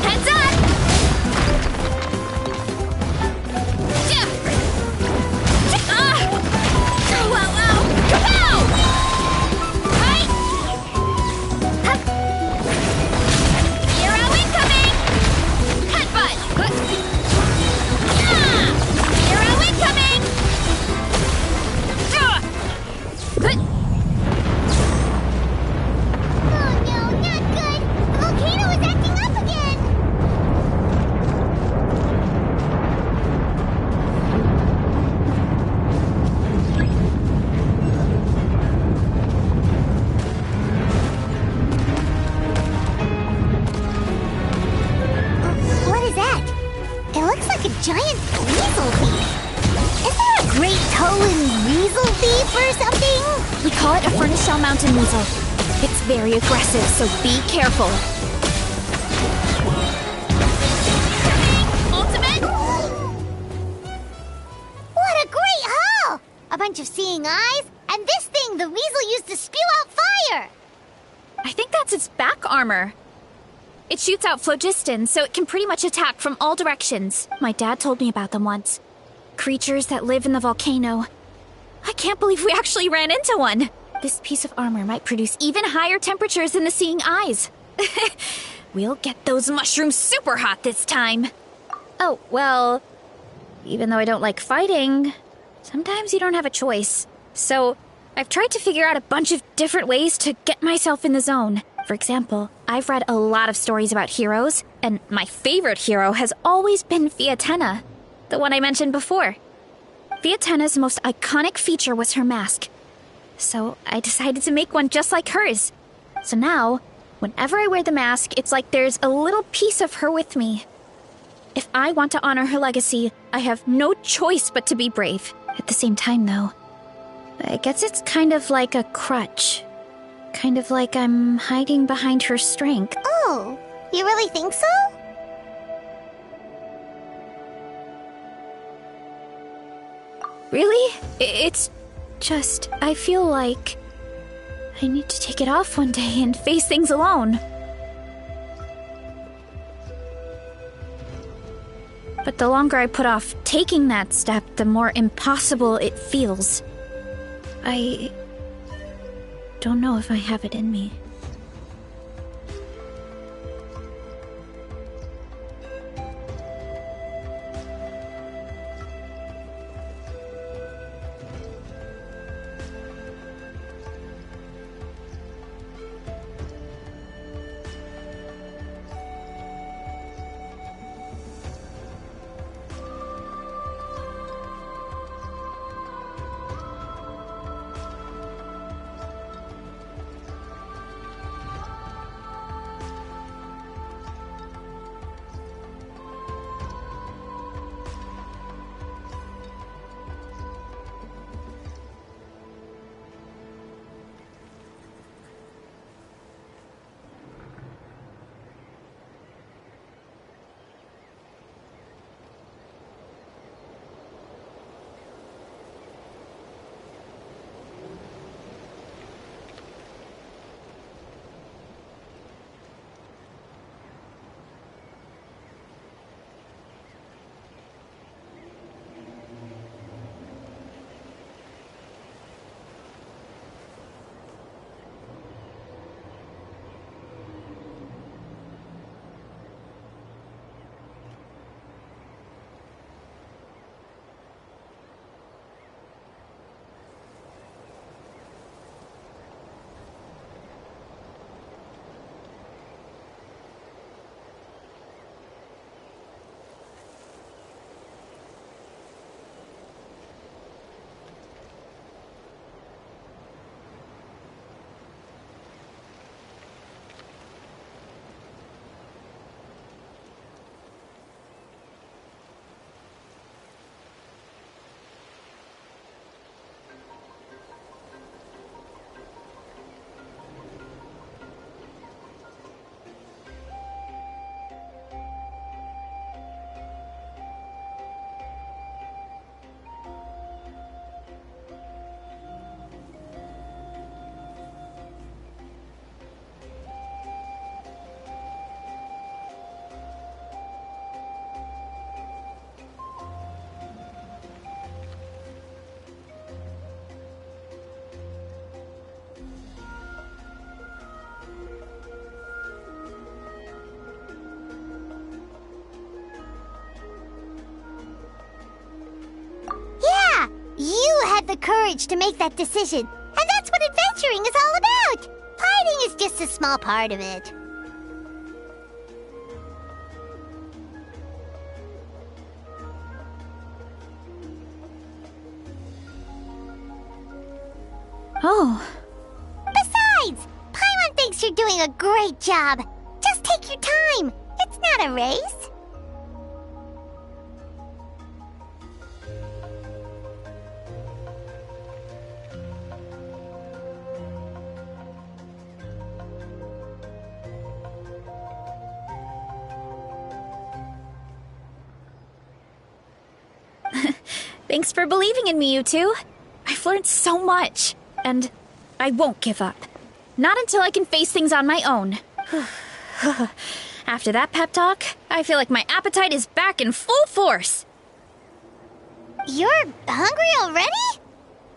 Heads up! Giant weasel thief! Is there a great toe in weasel thief or something? We call it a furnace shell mountain weasel. It's very aggressive, so be careful. Ultimate! What a great haul! A bunch of seeing eyes, and this thing the weasel used to spew out fire! I think that's its back armor. It shoots out phlogiston, so it can pretty much attack from all directions. My dad told me about them once. Creatures that live in the volcano. I can't believe we actually ran into one. This piece of armor might produce even higher temperatures than the seeing eyes. We'll get those mushrooms super hot this time. Oh, well, even though I don't like fighting, sometimes you don't have a choice. So I've tried to figure out a bunch of different ways to get myself in the zone. For example, I've read a lot of stories about heroes, and my favorite hero has always been Fiatenna, the one I mentioned before. Fiatenna's most iconic feature was her mask. So I decided to make one just like hers. So now, whenever I wear the mask, it's like there's a little piece of her with me. If I want to honor her legacy, I have no choice but to be brave. At the same time, though, I guess it's kind of like a crutch. Kind of like I'm hiding behind her strength. Oh, you really think so? Really? It's just, I feel like I need to take it off one day and face things alone. But the longer I put off taking that step, the more impossible it feels. I don't know if I have it in me. You had the courage to make that decision, and that's what adventuring is all about! Fighting is just a small part of it. Oh. Besides, Paimon thinks you're doing a great job. Just take your time. It's not a race. Thanks for believing in me, you two. I've learned so much, and I won't give up. Not until I can face things on my own. After that pep talk, I feel like my appetite is back in full force. You're hungry already?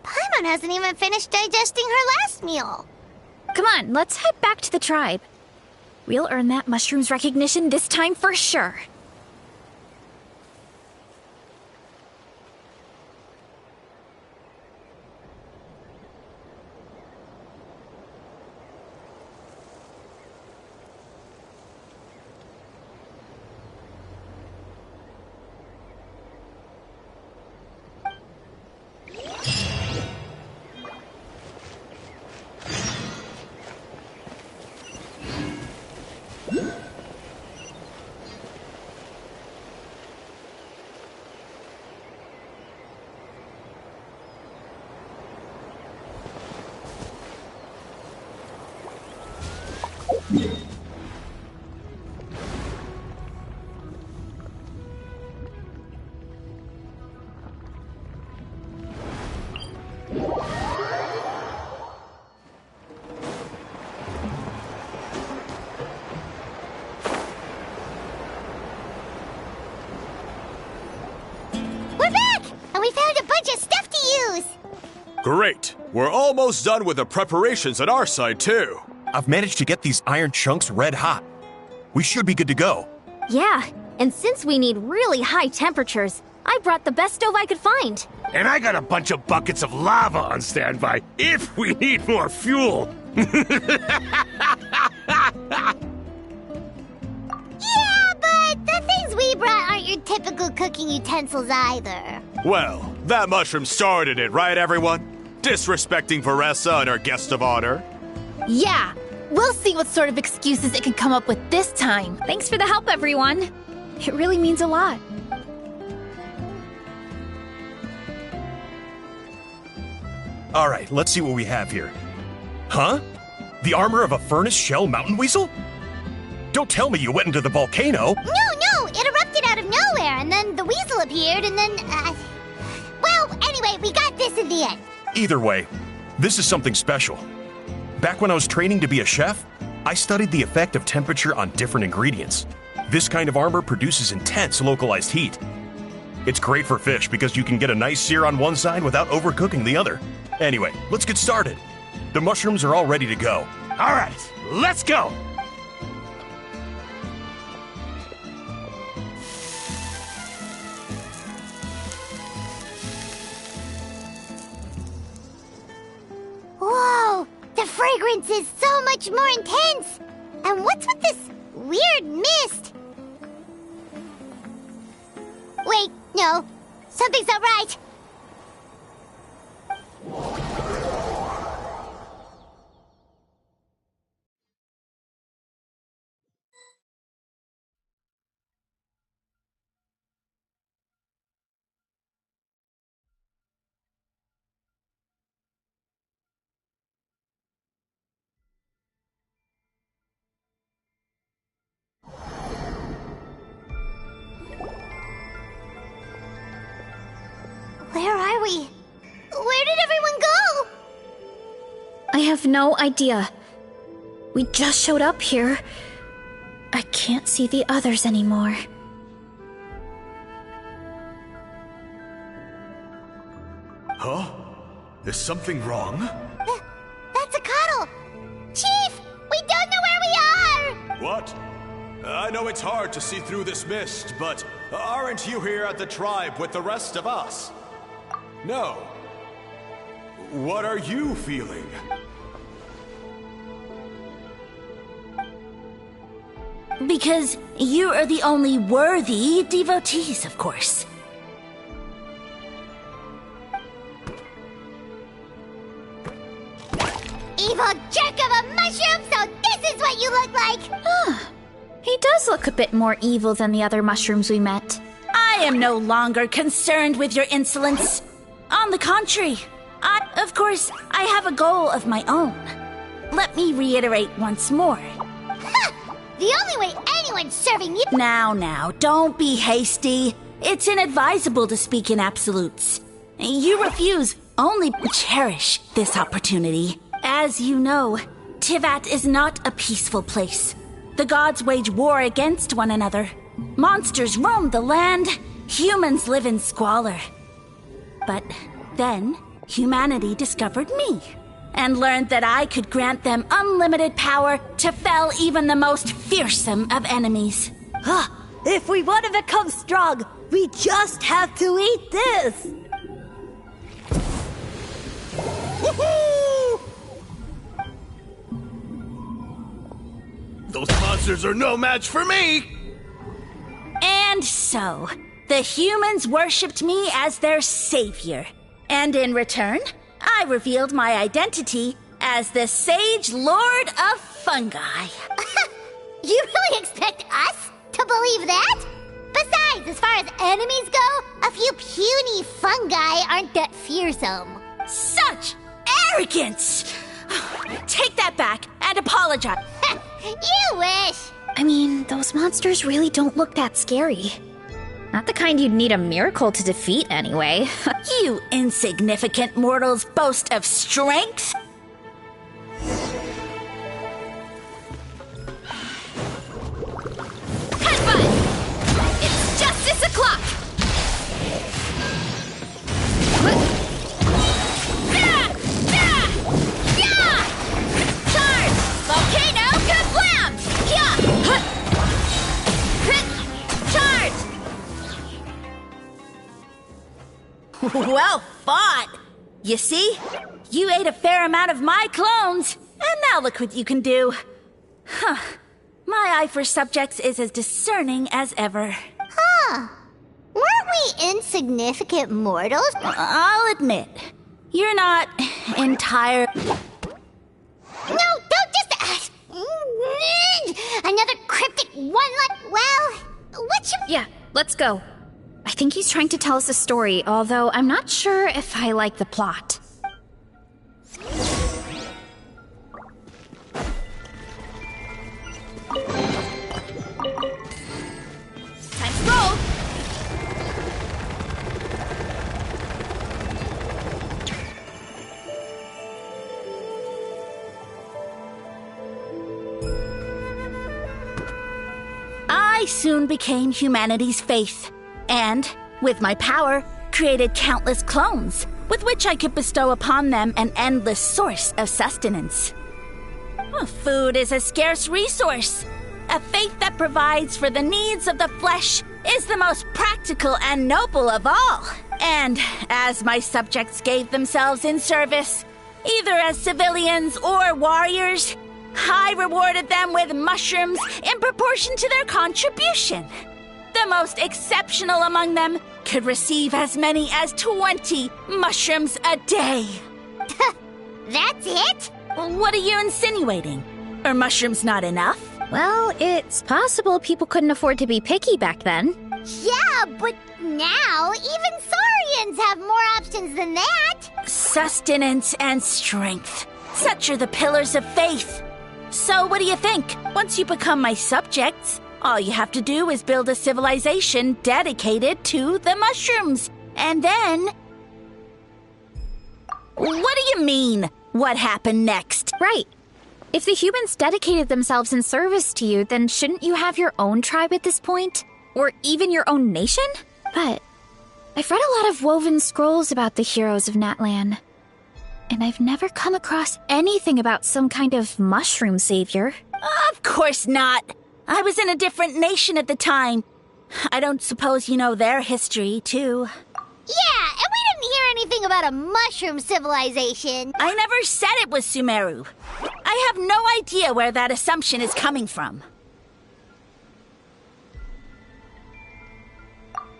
Paimon hasn't even finished digesting her last meal. Come on, let's head back to the tribe. We'll earn that mushroom's recognition this time for sure. We're back! And we found a bunch of stuff to use! Great! We're almost done with the preparations on our side, too. I've managed to get these iron chunks red hot. We should be good to go. Yeah, and since we need really high temperatures, I brought the best stove I could find. And I got a bunch of buckets of lava on standby if we need more fuel. Yeah, but the things we brought aren't your typical cooking utensils either. Well, that mushroom started it, right, everyone? Disrespecting Veressa and our guest of honor. Yeah, we'll see what sort of excuses it can come up with this time. Thanks for the help, everyone. It really means a lot. All right, let's see what we have here. Huh? The armor of a furnace shell mountain weasel? Don't tell me you went into the volcano. No, it erupted out of nowhere, and then the weasel appeared, and then, well, anyway, we got this in the end. Either way, this is something special. Back when I was training to be a chef, I studied the effect of temperature on different ingredients. This kind of armor produces intense localized heat. It's great for fish because you can get a nice sear on one side without overcooking the other. Anyway, let's get started. The mushrooms are all ready to go. All right, let's go. Whoa, the fragrance is so much more intense. And what's with this weird mist? Wait, no, something's not right. Where are we? Where did everyone go? I have no idea. We just showed up here. I can't see the others anymore. Huh? Is something wrong? That's a cuddle. Chief, we don't know where we are. What? I know it's hard to see through this mist, but aren't you here at the tribe with the rest of us? No. What are you feeling? Because you are the only worthy devotees, of course. Evil jerk of a mushroom, so this is what you look like! He does look a bit more evil than the other mushrooms we met. I am no longer concerned with your insolence. On the contrary, of course, I have a goal of my own. Let me reiterate once more. Ha! The only way anyone's serving you— Now, don't be hasty. It's inadvisable to speak in absolutes. You refuse, only cherish this opportunity. As you know, Tivat is not a peaceful place. The gods wage war against one another. Monsters roam the land. Humans live in squalor. But then, humanity discovered me and learned that I could grant them unlimited power to fell even the most fearsome of enemies. If we want to become strong, we just have to eat this! Woohoo! Those monsters are no match for me! And so, the humans worshipped me as their savior. And in return, I revealed my identity as the Sage Lord of Fungi. You really expect us to believe that? Besides, as far as enemies go, a few puny fungi aren't that fearsome. Such arrogance! Take that back and apologize. You wish! I mean, those monsters really don't look that scary. Not the kind you'd need a miracle to defeat, anyway. You insignificant mortals boast of strength? Headbutt! It's justice o'clock! Charge! Volcano kablam! Charge! Well fought! You see? You ate a fair amount of my clones, and now look what you can do. Huh. My eye for subjects is as discerning as ever. Huh. Weren't we insignificant mortals? I'll admit, you're not entire... No, don't just... another cryptic one-line... Well, what should we... Yeah, let's go. I think he's trying to tell us a story, although I'm not sure if I like the plot. Time to roll! I soon became humanity's faith, and, with my power, created countless clones, with which I could bestow upon them an endless source of sustenance. Food is a scarce resource. A faith that provides for the needs of the flesh is the most practical and noble of all. And as my subjects gave themselves in service, either as civilians or warriors, I rewarded them with mushrooms in proportion to their contribution. The most exceptional among them could receive as many as 20 mushrooms a day. That's it? What are you insinuating? Are mushrooms not enough? Well, it's possible people couldn't afford to be picky back then. Yeah, but now even Saurians have more options than that. Sustenance and strength. Such are the pillars of faith. So what do you think? Once you become my subjects, all you have to do is build a civilization dedicated to the mushrooms. And then... What do you mean? What happened next? Right. If the humans dedicated themselves in service to you, then shouldn't you have your own tribe at this point? Or even your own nation? But I've read a lot of woven scrolls about the heroes of Natlan, and I've never come across anything about some kind of mushroom savior. Of course not. I was in a different nation at the time. I don't suppose you know their history, too. Yeah, and we didn't hear anything about a mushroom civilization. I never said it was Sumeru. I have no idea where that assumption is coming from.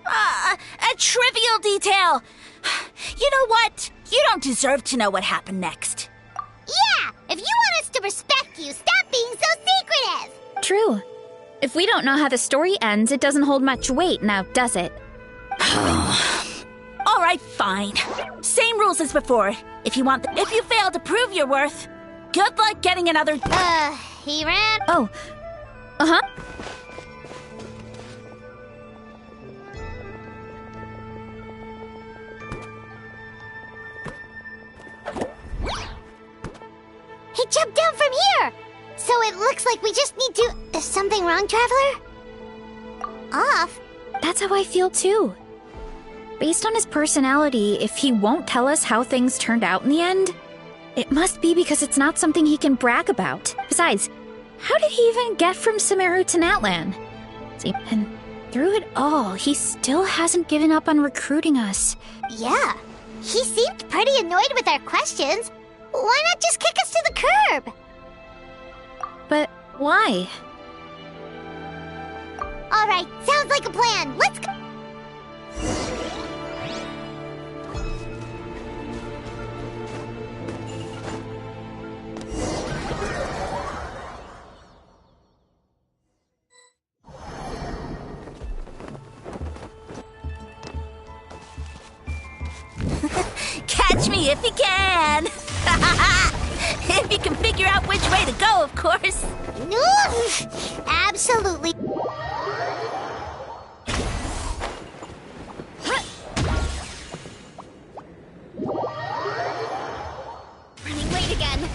A trivial detail. You know what? You don't deserve to know what happened next. Yeah, if you want us to respect you, stop being so secretive. True. If we don't know how the story ends, it doesn't hold much weight now, does it? All right, fine. Same rules as before. If you fail to prove your worth, good luck getting another... He ran... Oh. Uh-huh. could jump down from here! So it looks like we just need to... Is something wrong, Traveler? Off? That's how I feel too. Based on his personality, if he won't tell us how things turned out in the end, it must be because it's not something he can brag about. Besides, how did he even get from Sumeru to Natlan? See, and through it all, he still hasn't given up on recruiting us. Yeah. He seemed pretty annoyed with our questions. Why not just kick us to the curb? But why? Alright, sounds like a plan. Let's go. Catch me if you can! If you can figure out which way to go, of course. Absolutely. Running late again.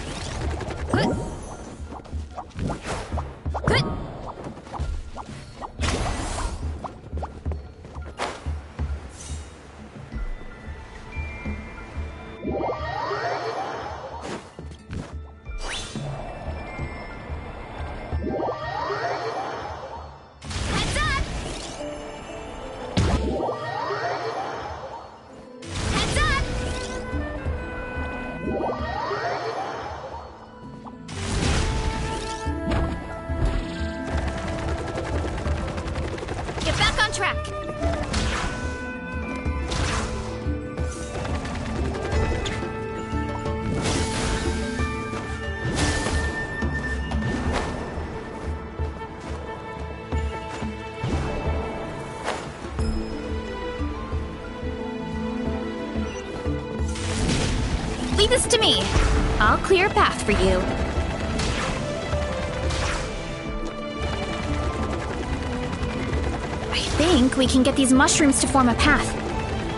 Get back on track. Leave this to me. I'll clear a path for you. I think we can get these mushrooms to form a path.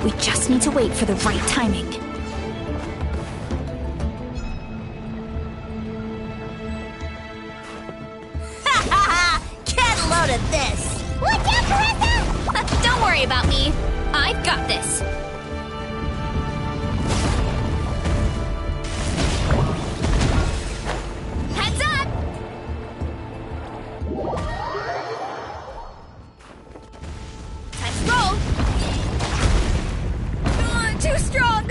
We just need to wait for the right timing. Get a load of this! Watch out, Carissa! Don't worry about me. I've got this. Heads up! Let's roll. Too strong.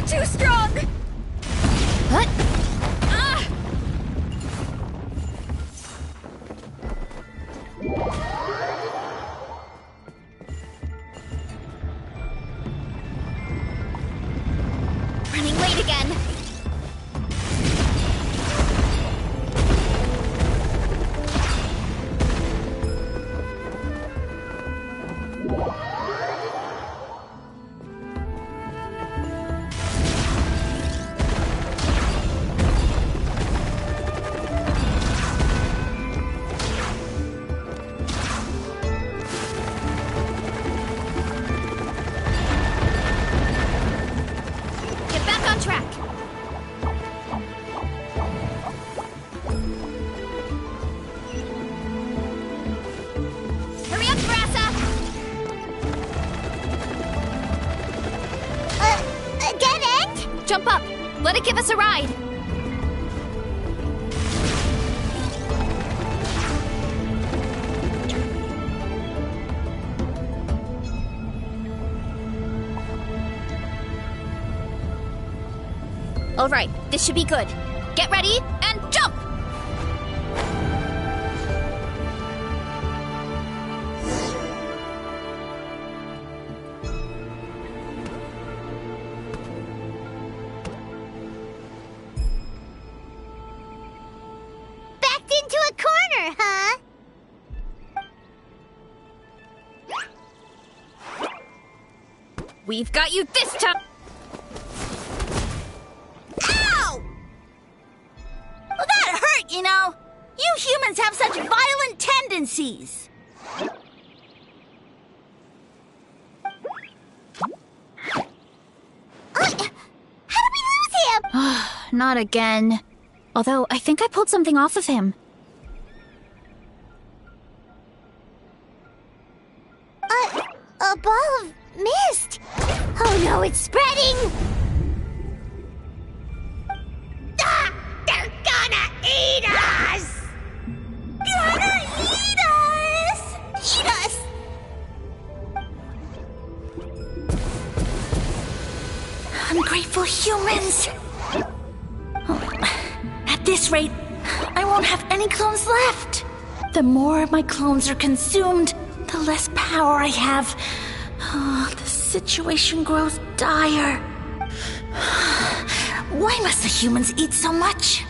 Too strong. What? Running late again. Get back on track. Hurry up, Brassa! A dead end? Jump up. Let it give us a ride. All right, this should be good. Get ready and jump! Backed into a corner, huh? We've got you this time! Ow! Well, that hurt, you know. You humans have such violent tendencies. How did we lose him? Not again. Although, I think I pulled something off of him. A ball of mist. Oh no, it's spreading. Ah, they're gonna eat us. Gonna eat us. Eat us. Ungrateful humans! At this rate, I won't have any clones left. The more my clones are consumed, the less power I have. Oh, the situation grows dire. Why must the humans eat so much?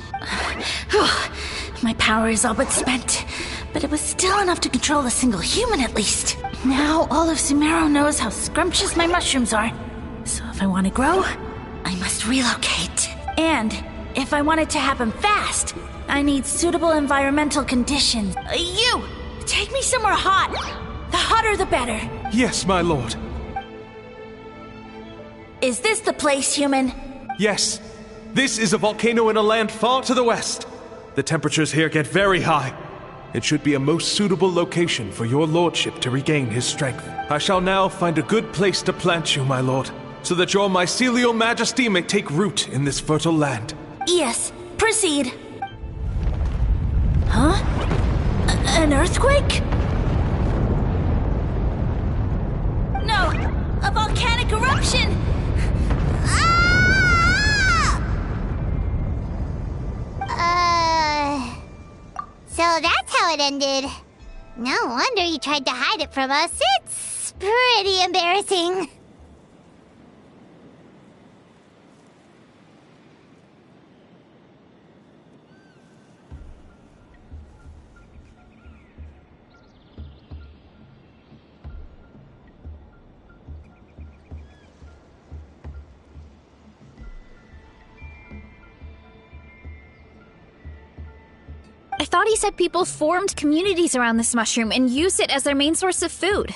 My power is all but spent, but it was still enough to control a single human at least. Now all of Sumeru knows how scrumptious my mushrooms are. So if I want to grow, I must relocate. And if I want it to happen fast, I need suitable environmental conditions. You! Take me somewhere hot. The hotter the better. Yes, my lord. Is this the place, human? Yes. This is a volcano in a land far to the west. The temperatures here get very high. It should be a most suitable location for your lordship to regain his strength. I shall now find a good place to plant you, my lord, so that your mycelial majesty may take root in this fertile land. Yes, proceed. Huh? An earthquake? No, a volcanic eruption! So that's how it ended. No wonder you tried to hide it from us. It's pretty embarrassing. I thought he said people formed communities around this mushroom and used it as their main source of food.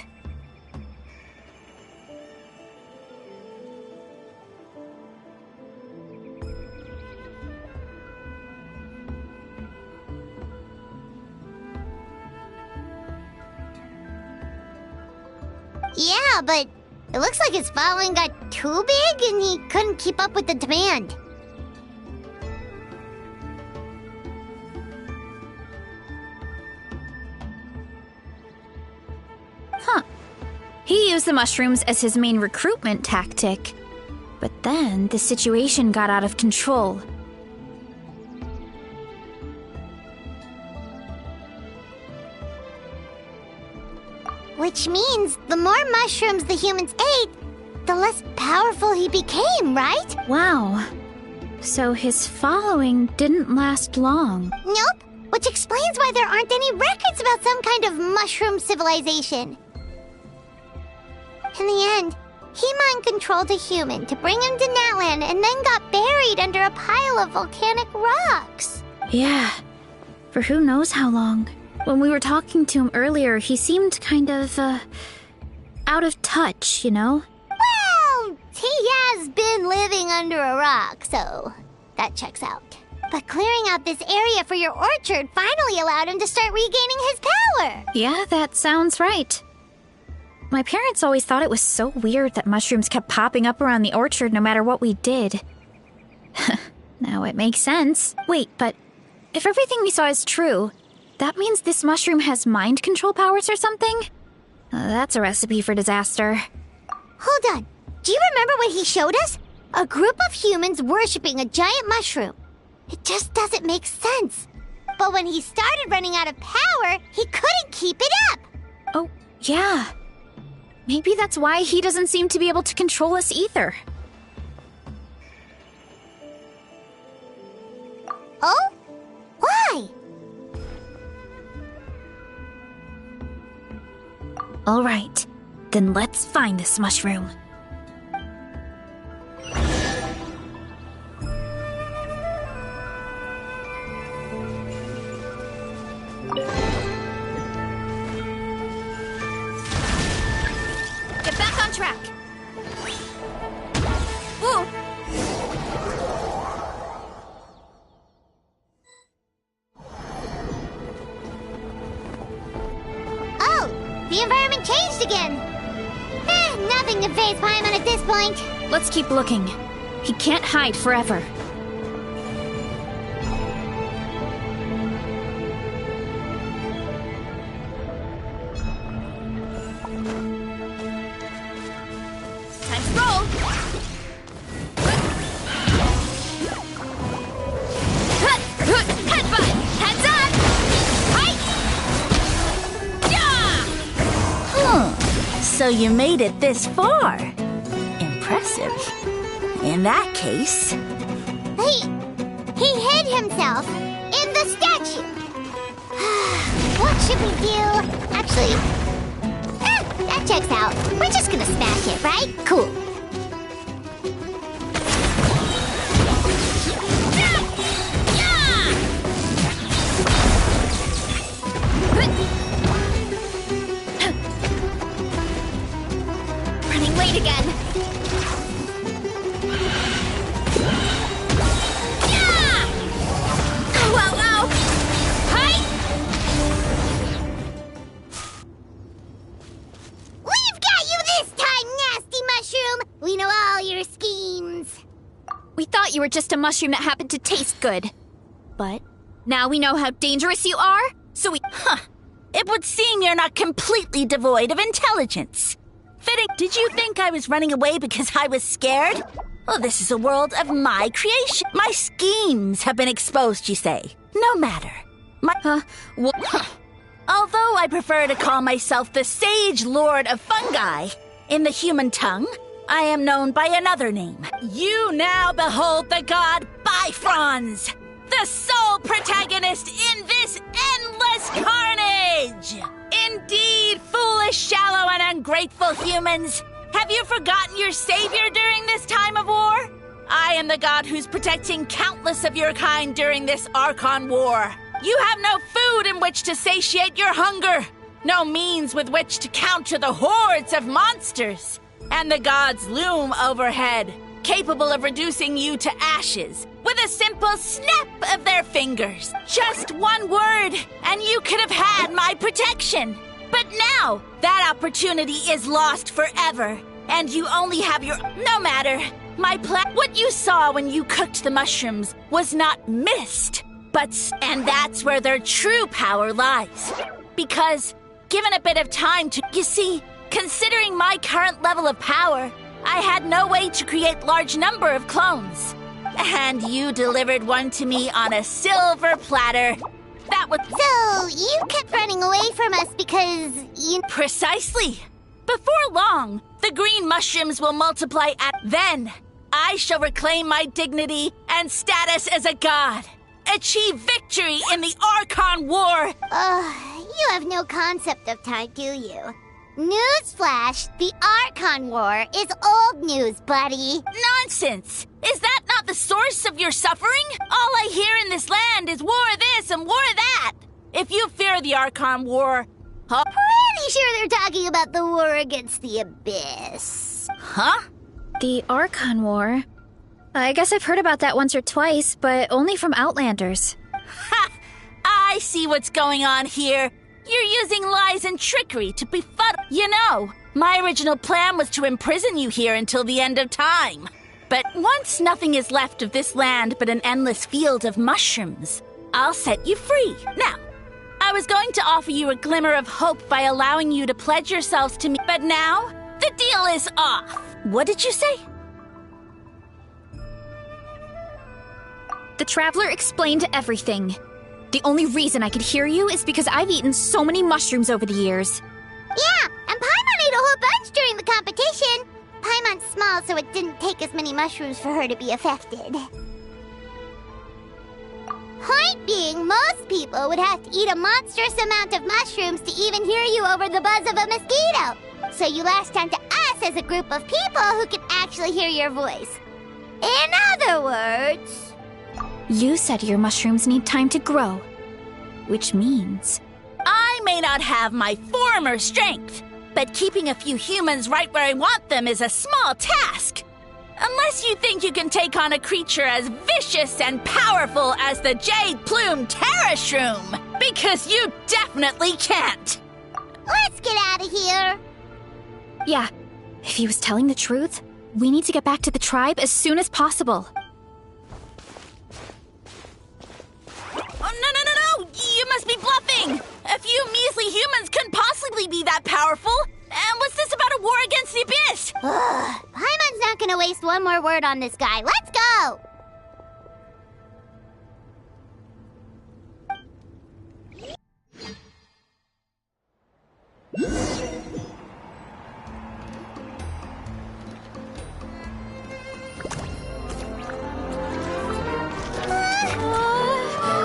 Yeah, but it looks like his following got too big and he couldn't keep up with the demand. He used the mushrooms as his main recruitment tactic. But then the situation got out of control. Which means the more mushrooms the humans ate, the less powerful he became, right? Wow. So his following didn't last long. Nope. Which explains why there aren't any records about some kind of mushroom civilization. In the end, he mind-controlled a human to bring him to Natlan and then got buried under a pile of volcanic rocks. Yeah. For who knows how long. When we were talking to him earlier, he seemed kind of, out of touch, you know? Well, he has been living under a rock, so that checks out. But clearing out this area for your orchard finally allowed him to start regaining his power. Yeah, that sounds right. My parents always thought it was so weird that mushrooms kept popping up around the orchard no matter what we did. Now it makes sense. Wait, but if everything we saw is true, that means this mushroom has mind control powers or something? That's a recipe for disaster. Hold on. Do you remember what he showed us? A group of humans worshipping a giant mushroom. It just doesn't make sense. But when he started running out of power, he couldn't keep it up. Oh, yeah. Maybe that's why he doesn't seem to be able to control us either. Oh? Why? All right, then let's find this mushroom. Get back on track. Ooh. Oh, the environment changed again. Nothing to phase Paimon at this point. Let's keep looking. He can't hide forever. Time to roll! Headbutt! Heads up! Right! Yeah! So you made it this far. Impressive. In that case... He hid himself in the statue. What should we do? Actually, that checks out. We're just gonna smash it, right? Cool. Running late again. We've got you this time, nasty mushroom! We know all your schemes. We thought you were just a mushroom that happened to taste good. But now we know how dangerous you are, so we... It would seem you're not completely devoid of intelligence. Fitting, did you think I was running away because I was scared? Well, this is a world of my creation. My schemes have been exposed, you say. No matter. Although I prefer to call myself the Sage Lord of Fungi, in the human tongue, I am known by another name. You now behold the god Bifrons, the sole protagonist in this endless carnage! Indeed, foolish, shallow, and ungrateful humans! Have you forgotten your savior during this time of war? I am the god who's protecting countless of your kind during this Archon War. You have no food in which to satiate your hunger, no means with which to counter the hordes of monsters, and the gods loom overhead, capable of reducing you to ashes with a simple snap of their fingers. Just one word, and you could have had my protection. But now, that opportunity is lost forever, and you only have your... No matter. My plan... What you saw when you cooked the mushrooms was not mist, but... And that's where their true power lies. Because, given a bit of time to... You see, considering my current level of power, I had no way to create large number of clones. And you delivered one to me on a silver platter. That was... So, you kept running away from us because you... Precisely. Before long, the green mushrooms will multiply then, I shall reclaim my dignity and status as a god. Achieve victory in the Archon War. You have no concept of time, do you? Newsflash, the Archon War is old news, buddy. Nonsense! Is that not the source of your suffering? All I hear in this land is war this and war that. If you fear the Archon War... Pretty sure they're talking about the war against the Abyss. Huh? The Archon War? I guess I've heard about that once or twice, but only from Outlanders. Ha! I see what's going on here. You're using lies and trickery to befuddle... You know, my original plan was to imprison you here until the end of time. But once nothing is left of this land but an endless field of mushrooms, I'll set you free. Now, I was going to offer you a glimmer of hope by allowing you to pledge yourselves to me, but now, the deal is off. What did you say? The Traveler explained everything. The only reason I could hear you is because I've eaten so many mushrooms over the years. Yeah, and Paimon ate a whole bunch during the competition. Paimon's small, so it didn't take as many mushrooms for her to be affected. Point being, most people would have to eat a monstrous amount of mushrooms to even hear you over the buzz of a mosquito. So you latched onto us as a group of people who can actually hear your voice. In other words... You said your mushrooms need time to grow. which means... I may not have my former strength, but keeping a few humans right where I want them is a small task. Unless you think you can take on a creature as vicious and powerful as the Jade Plume Terra Shroom, because you definitely can't. Let's get out of here. Yeah, if he was telling the truth, we need to get back to the tribe as soon as possible. Oh, no! You must be bluffing! A few measly humans couldn't possibly be that powerful! And what's this about a war against the Abyss? Paimon's not gonna waste one more word on this guy. Let's go!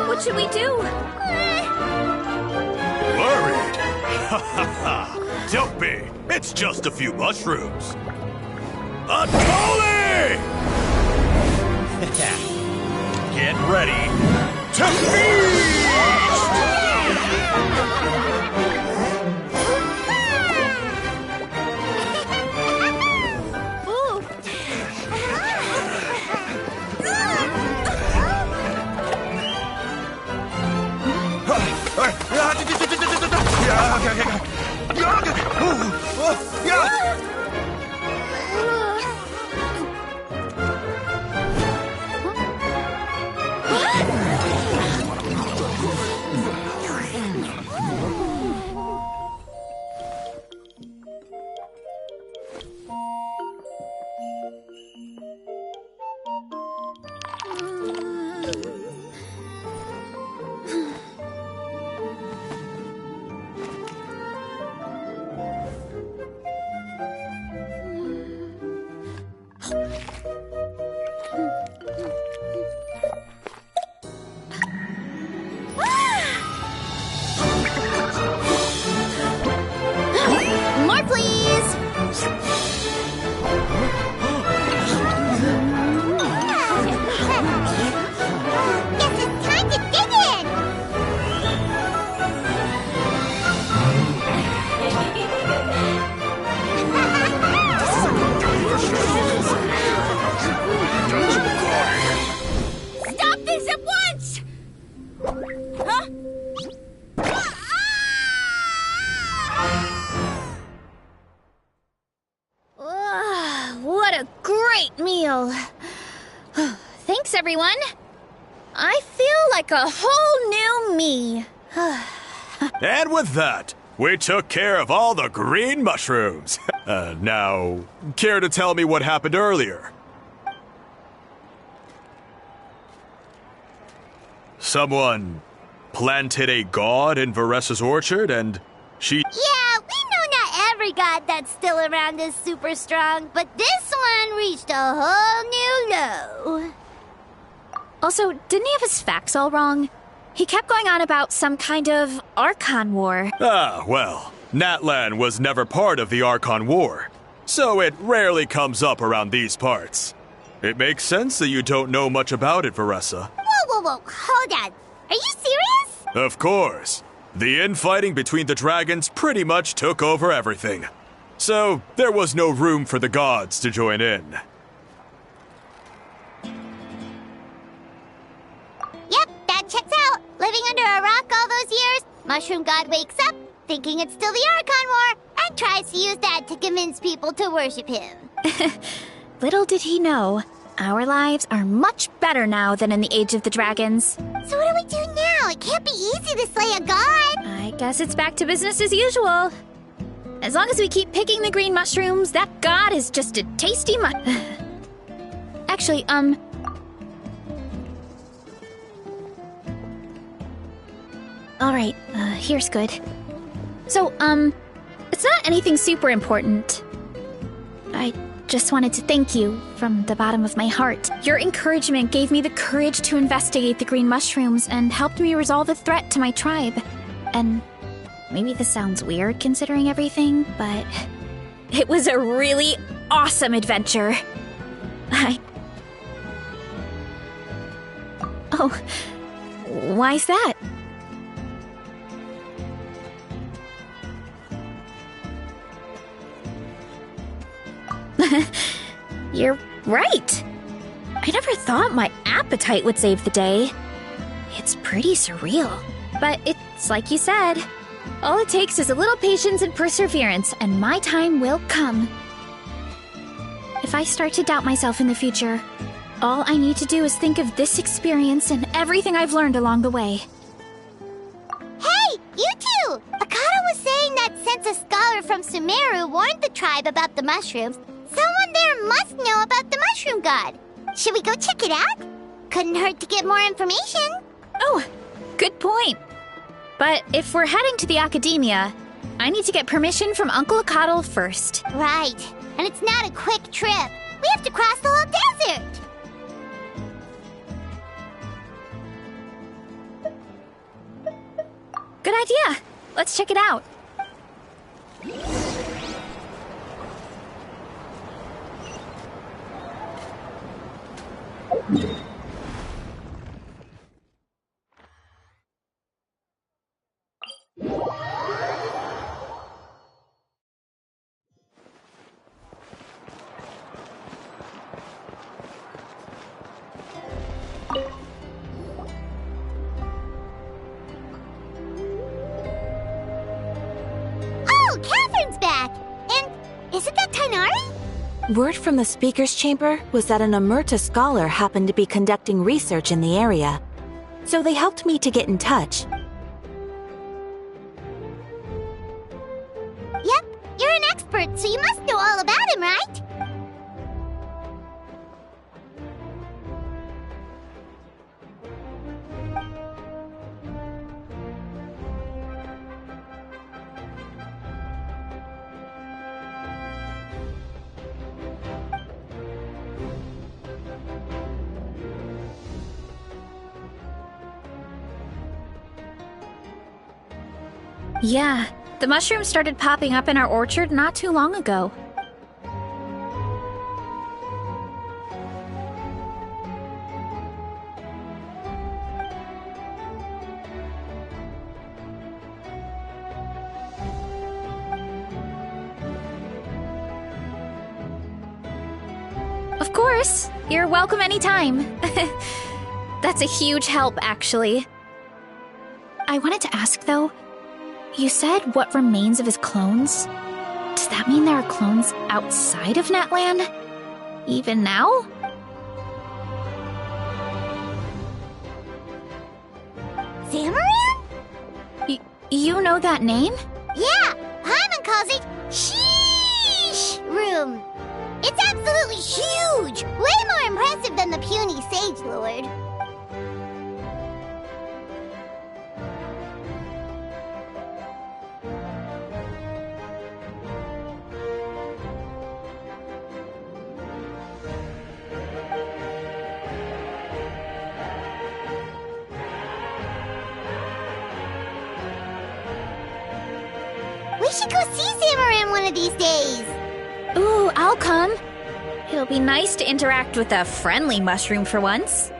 What should we do? Worried? Ha ha ha! Don't be! It's just a few mushrooms! Atoli! Get ready to feast! More, please! Guess it's time to dig in! Stop this at once! Huh? What a great meal! Thanks, everyone! I feel like a whole new me. And with that, we took care of all the green mushrooms. Now, care to tell me what happened earlier? Someone planted a god in Varessa's orchard and she... Yeah, we know not every god that's still around is super strong, but this one reached a whole new low. Also, didn't he have his facts all wrong? He kept going on about some kind of Archon War. Ah, well, Natlan was never part of the Archon War, so it rarely comes up around these parts. It makes sense that you don't know much about it, Varessa. Whoa, hold on. Are you serious? Of course. The infighting between the dragons pretty much took over everything. So, there was no room for the gods to join in. Yep, that checks out. Living under a rock all those years, Mushroom God wakes up, thinking it's still the Archon War, and tries to use that to convince people to worship him. Little did he know, our lives are much better now than in the Age of the Dragons. So what do we do now? It can't be easy to slay a god. I guess it's back to business as usual. As long as we keep picking the green mushrooms, that god is just a tasty Actually, Alright, here's good. So, it's not anything super important. I just wanted to thank you from the bottom of my heart. Your encouragement gave me the courage to investigate the green mushrooms and helped me resolve the threat to my tribe. And maybe this sounds weird considering everything, but it was a really awesome adventure. Oh, why's that? You're right. I never thought my appetite would save the day. It's pretty surreal. But it's like you said. All it takes is a little patience and perseverance, and my time will come. If I start to doubt myself in the future, all I need to do is think of this experience and everything I've learned along the way. Hey, you two! Akata was saying that since a scholar from Sumeru warned the tribe about the mushrooms, someone there must know about the mushroom god. Should we go check it out? Couldn't hurt to get more information. Oh, good point. But if we're heading to the academia, I need to get permission from Uncle Akatl first. Right. And it's not a quick trip. We have to cross the whole desert. Good idea. Let's check it out. Oh, Catherine's back! And isn't that Tainari? Word from the speaker's chamber was that an Amurta scholar happened to be conducting research in the area. So they helped me to get in touch. Yep, you're an expert, so you must know all about him, right? Yeah, the mushrooms started popping up in our orchard not too long ago. Of course, you're welcome anytime. That's a huge help, actually. I wanted to ask, though, you said what remains of his clones? Does that mean there are clones outside of Natlan? Even now? Zamaran? You know that name? Yeah, Paimon calls it Sheesh Room. It's absolutely huge! Way more impressive than the puny Sage Lord. We should go see Zamaran one of these days. Ooh, I'll come. It'll be nice to interact with a friendly mushroom for once.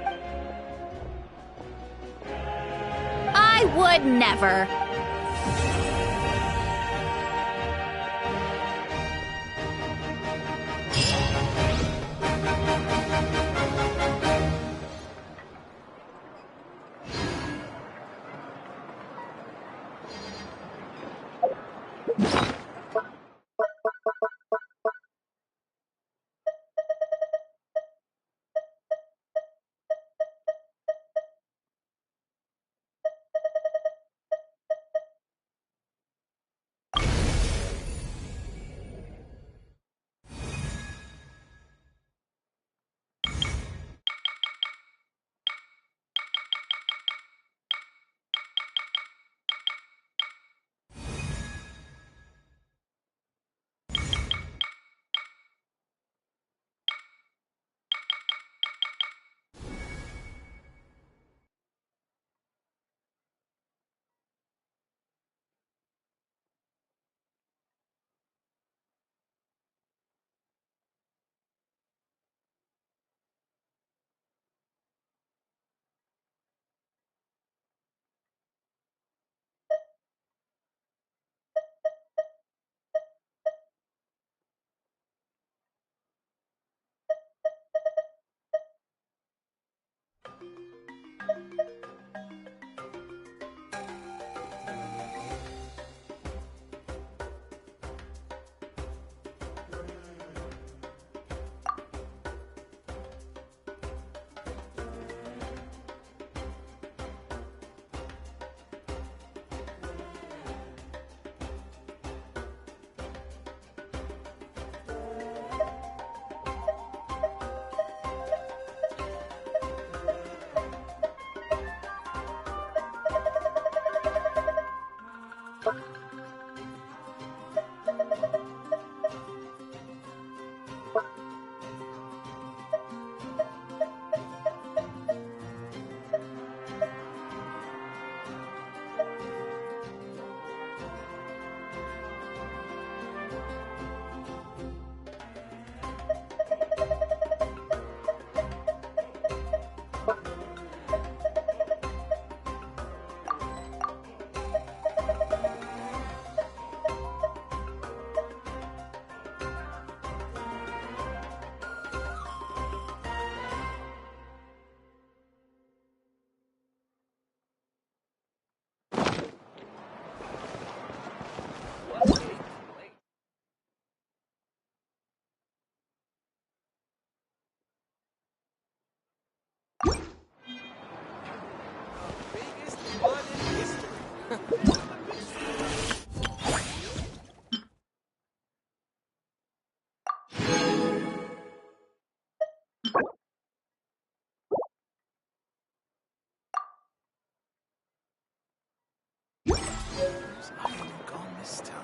I would never.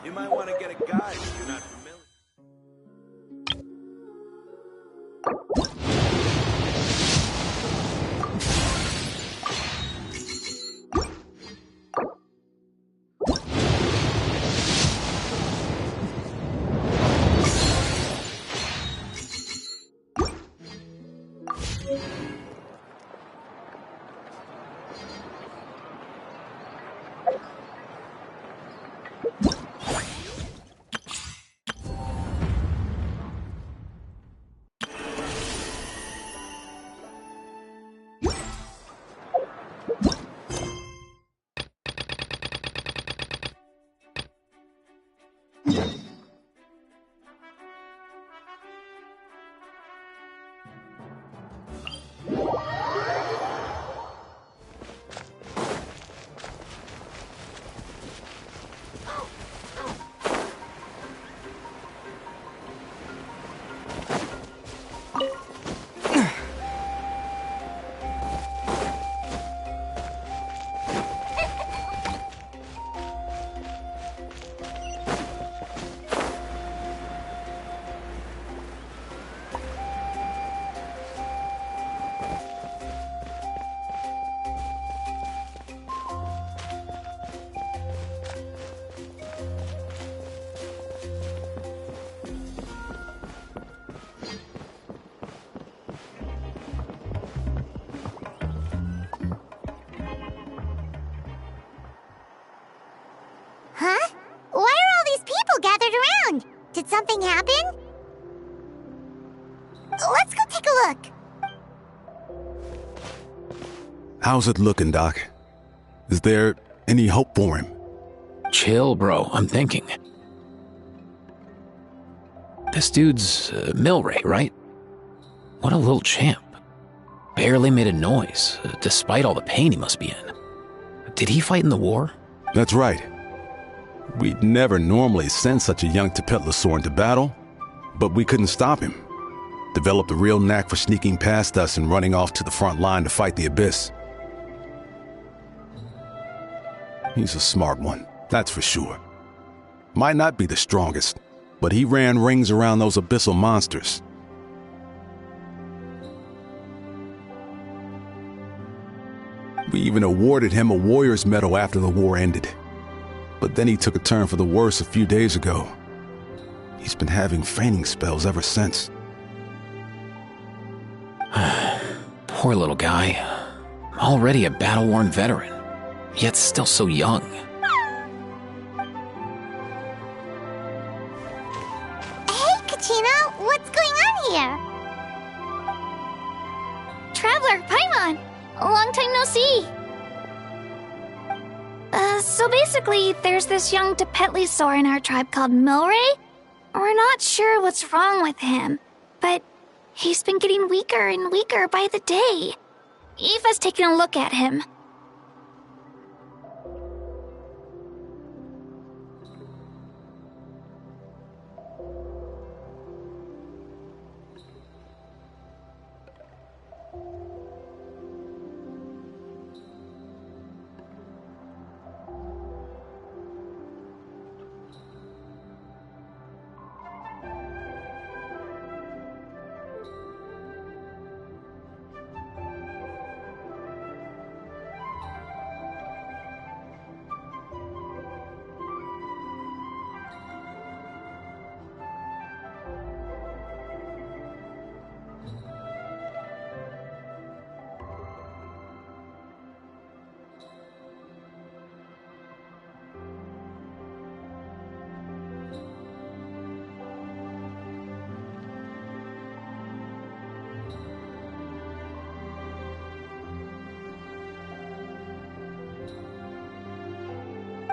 You might want to get a guide if you're not familiar. Huh? Why are all these people gathered around? Did something happen? Let's go take a look. How's it looking, Doc? Is there any hope for him? Chill, bro. I'm thinking. This dude's Milray, right? What a little champ. Barely made a noise, despite all the pain he must be in. Did he fight in the war? That's right. We'd never normally send such a young Tepetlosaur into battle, but we couldn't stop him. Developed a real knack for sneaking past us and running off to the front line to fight the Abyss. He's a smart one, that's for sure. Might not be the strongest, but he ran rings around those abyssal monsters. We even awarded him a Warrior's Medal after the war ended. But then he took a turn for the worse a few days ago. He's been having fainting spells ever since. Poor little guy. Already a battle-worn veteran, yet still so young. Hey, Kachina, what's going on here? Traveler, Paimon! Long time no see! So basically, there's this young Tepetlosaur in our tribe called Milray. We're not sure what's wrong with him, but he's been getting weaker and weaker by the day. Eva's taking a look at him.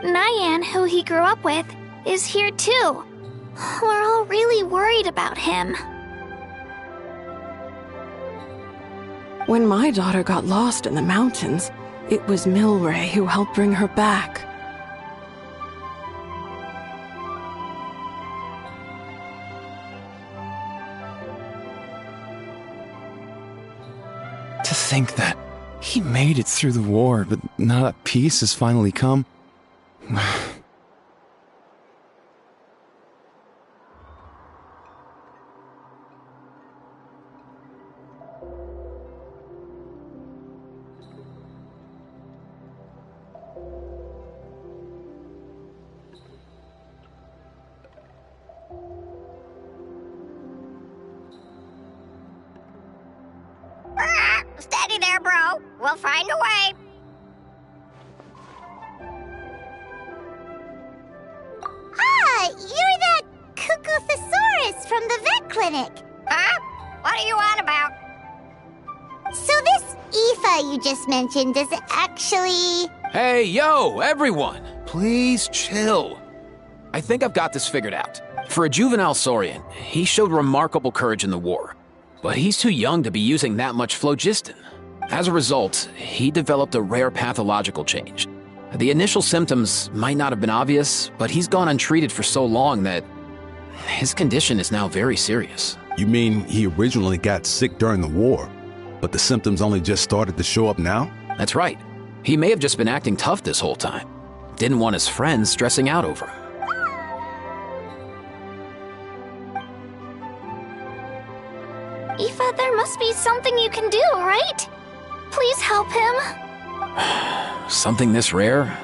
Nyan, who he grew up with, is here too. We're all really worried about him. When my daughter got lost in the mountains, it was Milray who helped bring her back. To think that he made it through the war, but now that peace has finally come. Steady there, bro. We'll find a way. Ah, you're that Cuckoo-thesaurus from the vet clinic. Huh? What are you on about? So this Aoife you just mentioned, does it actually... Hey, yo, everyone! Please chill. I think I've got this figured out. For a juvenile Saurian, he showed remarkable courage in the war. But he's too young to be using that much phlogiston. As a result, he developed a rare pathological change. The initial symptoms might not have been obvious, but he's gone untreated for so long that his condition is now very serious. You mean he originally got sick during the war, but the symptoms only just started to show up now? That's right. He may have just been acting tough this whole time. Didn't want his friends stressing out over him. Aoife, there must be something you can do, right? Please help him. Something this rare?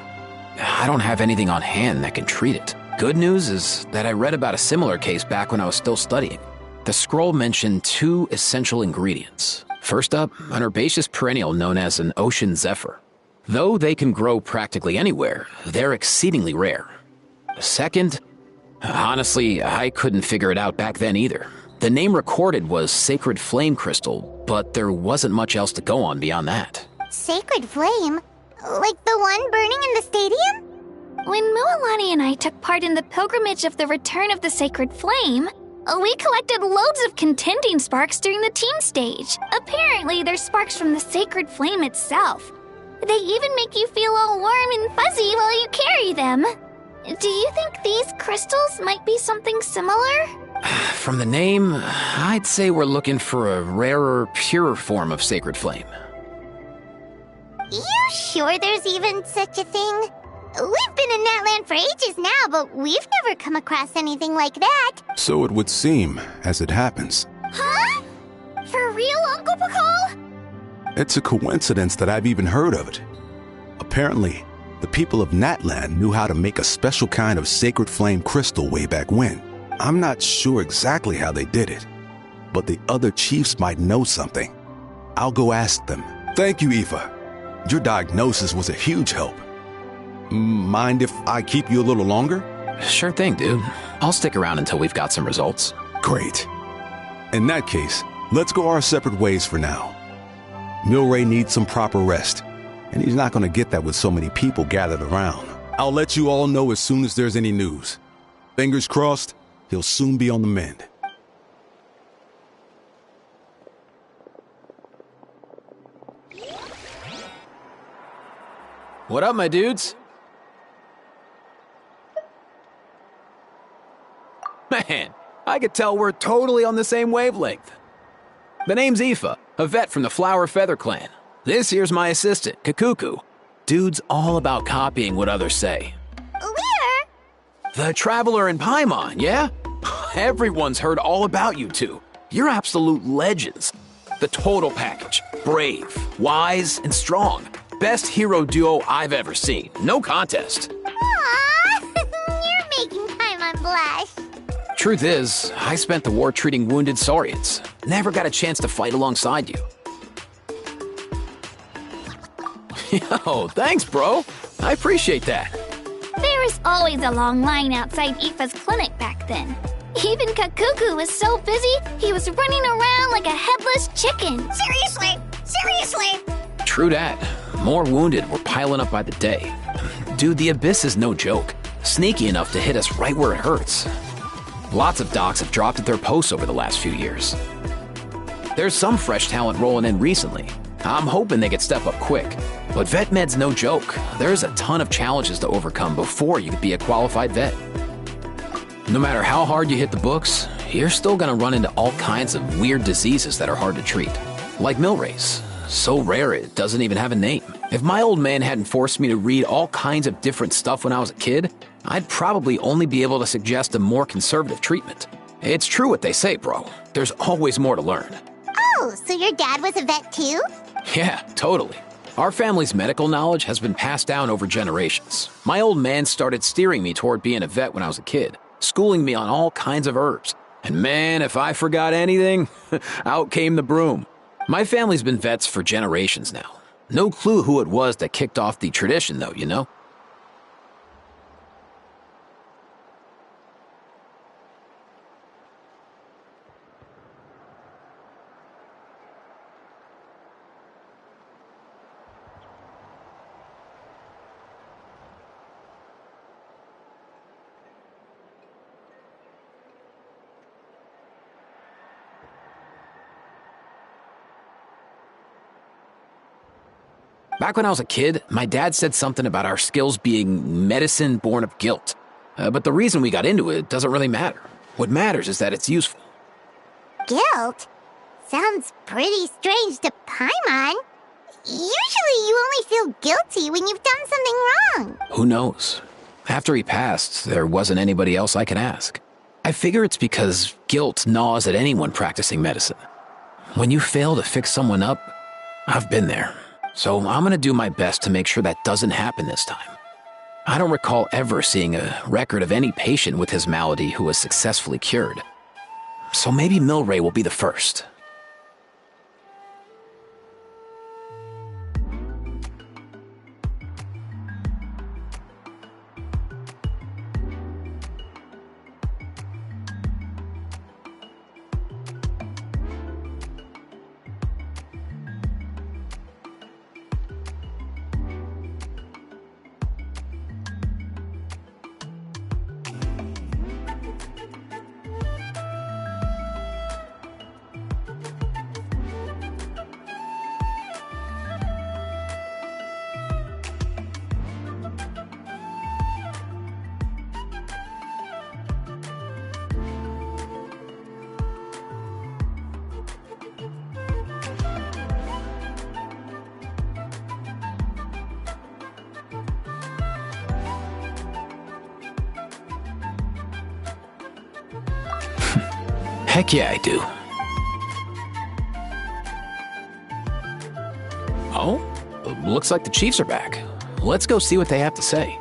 I don't have anything on hand that can treat it. Good news is that I read about a similar case back when I was still studying. The scroll mentioned 2 essential ingredients. First up, an herbaceous perennial known as an ocean zephyr. Though they can grow practically anywhere, they're exceedingly rare. Second, honestly, I couldn't figure it out back then either. The name recorded was Sacred Flame Crystal, but there wasn't much else to go on beyond that. Sacred Flame? Like the one burning in the stadium? When Mualani and I took part in the pilgrimage of the Return of the Sacred Flame, we collected loads of contending sparks during the team stage. Apparently, they're sparks from the Sacred Flame itself. They even make you feel all warm and fuzzy while you carry them. Do you think these crystals might be something similar? From the name, I'd say we're looking for a rarer, purer form of Sacred Flame. You sure there's even such a thing? We've been in Natland for ages now, but we've never come across anything like that. So it would seem, as it happens. Huh? For real, Uncle Pakal? It's a coincidence that I've even heard of it. Apparently, the people of Natland knew how to make a special kind of Sacred Flame crystal way back when. I'm not sure exactly how they did it, but the other chiefs might know something. I'll go ask them. Thank you, Aoife. Your diagnosis was a huge help. Mind if I keep you a little longer? Sure thing, dude. I'll stick around until we've got some results. Great. In that case, let's go our separate ways for now. Milray needs some proper rest, and he's not going to get that with so many people gathered around. I'll let you all know as soon as there's any news. Fingers crossed, he'll soon be on the mend. What up, my dudes? Man, I could tell we're totally on the same wavelength. The name's Aoife, a vet from the Flower Feather clan. This here's my assistant, Kakuku. Dude's all about copying what others say. We're? The Traveler in Paimon, yeah? Everyone's heard all about you two. You're absolute legends. The total package. Brave, wise, and strong. Best hero duo I've ever seen. No contest. Aww, you're making Paimon blush. Truth is, I spent the war treating wounded Saurians. Never got a chance to fight alongside you. Yo, thanks, bro. I appreciate that. There was always a long line outside Aoife's clinic back then. Even Kakuku was so busy, he was running around like a headless chicken. Seriously! True that. More wounded were piling up by the day. Dude, the Abyss is no joke. Sneaky enough to hit us right where it hurts. Lots of docs have dropped at their posts over the last few years. There's some fresh talent rolling in recently. I'm hoping they could step up quick. But vet med's no joke. There's a ton of challenges to overcome before you could be a qualified vet. No matter how hard you hit the books, you're still gonna run into all kinds of weird diseases that are hard to treat. Like Milray's. So rare it doesn't even have a name. If my old man hadn't forced me to read all kinds of different stuff when I was a kid, I'd probably only be able to suggest a more conservative treatment. It's true what they say, bro. There's always more to learn. Oh, so your dad was a vet too? Yeah, totally. Our family's medical knowledge has been passed down over generations. My old man started steering me toward being a vet when I was a kid, schooling me on all kinds of herbs. And man, if I forgot anything, out came the broom. My family's been vets for generations now. No clue who it was that kicked off the tradition, though, you know? Back when I was a kid, my dad said something about our skills being medicine born of guilt. But the reason we got into it doesn't really matter. What matters is that it's useful. Guilt? Sounds pretty strange to Paimon. Usually you only feel guilty when you've done something wrong. Who knows? After he passed, there wasn't anybody else I could ask. I figure it's because guilt gnaws at anyone practicing medicine. When you fail to fix someone up, I've been there. So I'm gonna do my best to make sure that doesn't happen this time. I don't recall ever seeing a record of any patient with his malady who was successfully cured. So maybe Milray will be the first. Heck yeah, I do. Oh, looks like the Chiefs are back. Let's go see what they have to say.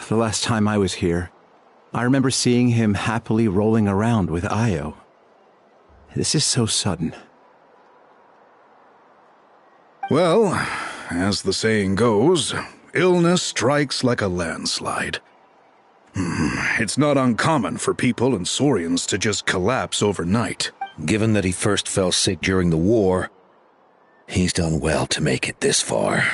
The last time I was here, I remember seeing him happily rolling around with Io. This is so sudden. Well, as the saying goes, illness strikes like a landslide. It's not uncommon for people and Saurians to just collapse overnight. Given that he first fell sick during the war, he's done well to make it this far.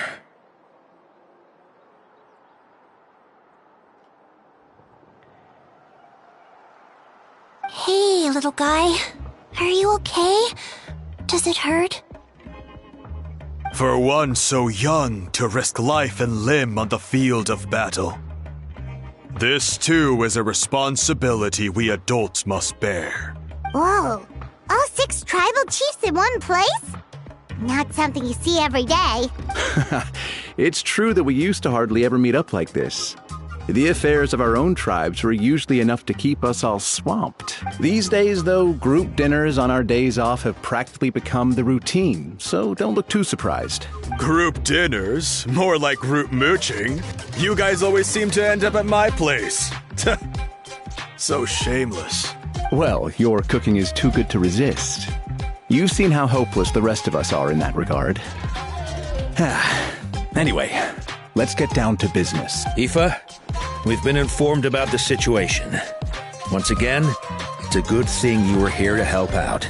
Hey, little guy. Are you okay? Does it hurt? For one so young to risk life and limb on the field of battle. This too is a responsibility we adults must bear. Whoa, all 6 tribal chiefs in one place? Not something you see every day. It's true that we used to hardly ever meet up like this. The affairs of our own tribes were usually enough to keep us all swamped. These days, though, group dinners on our days off have practically become the routine, so don't look too surprised. Group dinners? More like group mooching. You guys always seem to end up at my place. So shameless. Well, your cooking is too good to resist. You've seen how hopeless the rest of us are in that regard. Anyway, let's get down to business. Aoife, we've been informed about the situation. Once again, it's a good thing you were here to help out.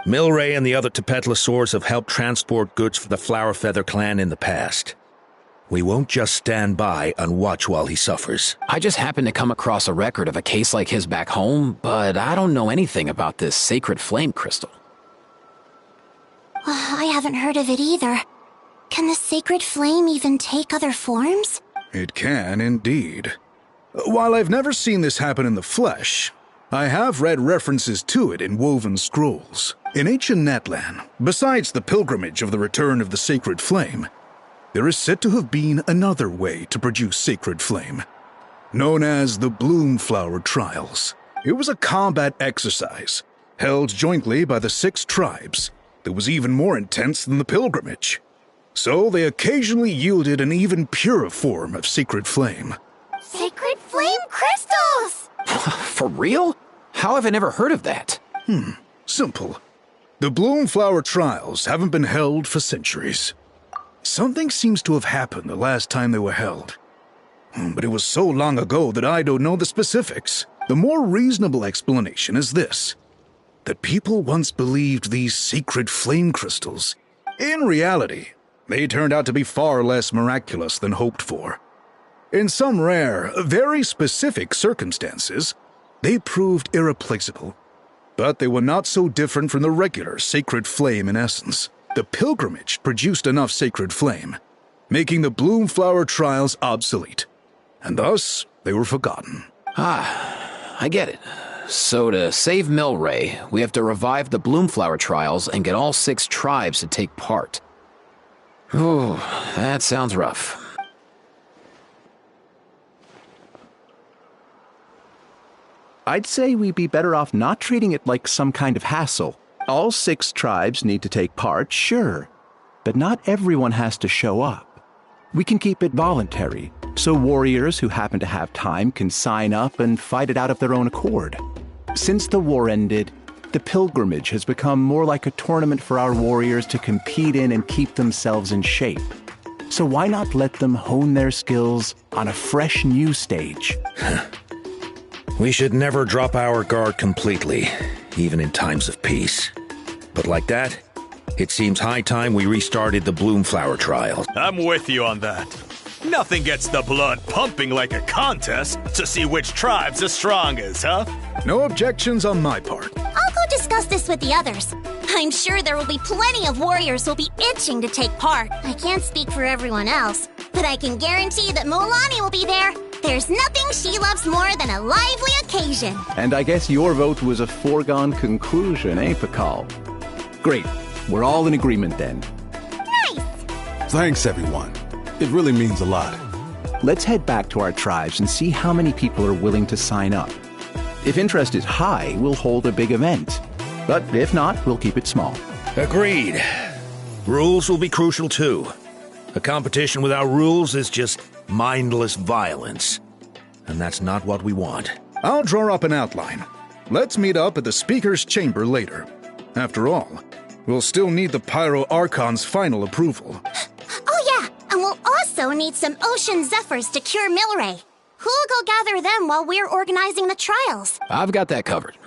Milray and the other Tepetlosaurs have helped transport goods for the Flower Feather clan in the past. We won't just stand by and watch while he suffers. I just happened to come across a record of a case like his back home, but I don't know anything about this sacred flame crystal. I haven't heard of it either. Can the sacred flame even take other forms? It can indeed. While I've never seen this happen in the flesh, I have read references to it in woven scrolls. In ancient Natlan, besides the pilgrimage of the return of the sacred flame, there is said to have been another way to produce sacred flame, known as the Bloomflower Trials. It was a combat exercise, held jointly by the 6 tribes, that was even more intense than the pilgrimage. So they occasionally yielded an even purer form of sacred flame. Sacred flame crystals! For real? How have I never heard of that? Simple. The Bloomflower Trials haven't been held for centuries. Something seems to have happened the last time they were held. But it was so long ago that I don't know the specifics. The more reasonable explanation is this: that people once believed these sacred flame crystals. In reality, they turned out to be far less miraculous than hoped for. In some rare, very specific circumstances, they proved irreplaceable. But they were not so different from the regular sacred flame in essence. The pilgrimage produced enough sacred flame, making the Bloomflower Trials obsolete. And thus, they were forgotten. I get it. So to save Milray, we have to revive the Bloomflower Trials and get all 6 tribes to take part. Ooh, that sounds rough. I'd say we'd be better off not treating it like some kind of hassle. All 6 tribes need to take part, sure, but not everyone has to show up. We can keep it voluntary, so warriors who happen to have time can sign up and fight it out of their own accord. Since the war ended, the pilgrimage has become more like a tournament for our warriors to compete in and keep themselves in shape. So why not let them hone their skills on a fresh new stage? We should never drop our guard completely, even in times of peace. But like that, it seems high time we restarted the Bloomflower Trials. I'm with you on that. Nothing gets the blood pumping like a contest to see which tribe's the strongest, huh? No objections on my part. I'll go discuss this with the others. I'm sure there will be plenty of warriors who'll be itching to take part. I can't speak for everyone else, but I can guarantee that Mulani will be there. There's nothing she loves more than a lively occasion. And I guess your vote was a foregone conclusion, eh, Pakal? Great. We're all in agreement then. Nice! Thanks, everyone. It really means a lot. Let's head back to our tribes and see how many people are willing to sign up. If interest is high, we'll hold a big event. But if not, we'll keep it small. Agreed. Rules will be crucial too. A competition without rules is just mindless violence. And that's not what we want. I'll draw up an outline. Let's meet up at the Speaker's Chamber later. After all, we'll still need the Pyro Archon's final approval. Oh yeah, and we'll also need some Ocean Zephyrs to cure Milray. Who'll go gather them while we're organizing the trials? I've got that covered.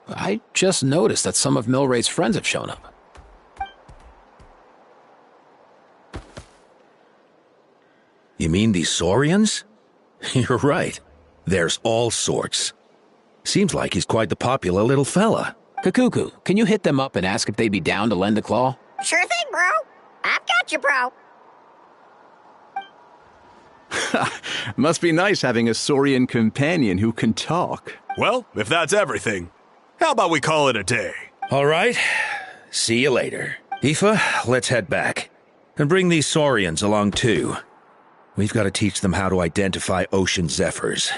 I just noticed that some of Milray's friends have shown up. You mean these Saurians? You're right. There's all sorts. Seems like he's quite the popular little fella. Kakuku, can you hit them up and ask if they'd be down to lend a claw? Sure thing, bro. I've got you, bro. Must be nice having a Saurian companion who can talk. Well, if that's everything, how about we call it a day? All right. See you later. Aoife, let's head back. And bring these Saurians along too. We've got to teach them how to identify ocean zephyrs.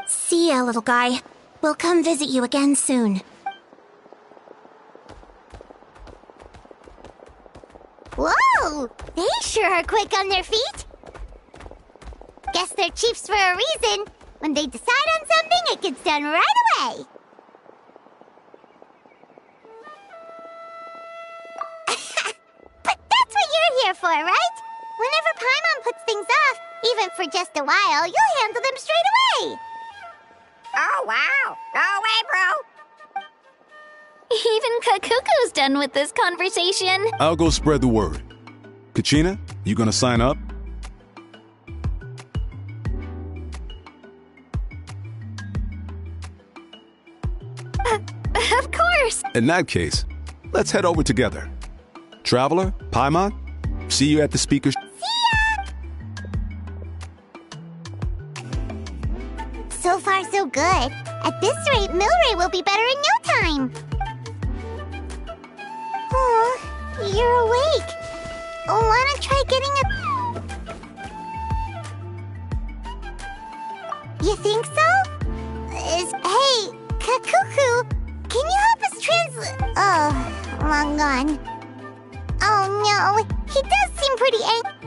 See ya, little guy. We'll come visit you again soon. Whoa! They sure are quick on their feet. Guess they're chiefs for a reason. When they decide on something, it gets done right away. But that's what you're here for, right? Whenever Paimon puts things off, even for just a while, you'll handle them straight away. Oh, wow. Go away, bro. Even Kakuku's done with this conversation. I'll go spread the word. Kachina, you gonna sign up? Of course. In that case, let's head over together. Traveler, Paimon, see you at the speaker. So far, so good. At this rate, Milray will be better in no time. Oh, you're awake. Wanna try getting a... You think so? Hey, Kakuku, can you help us translate... Oh, long gone. Oh no, he does seem pretty angry.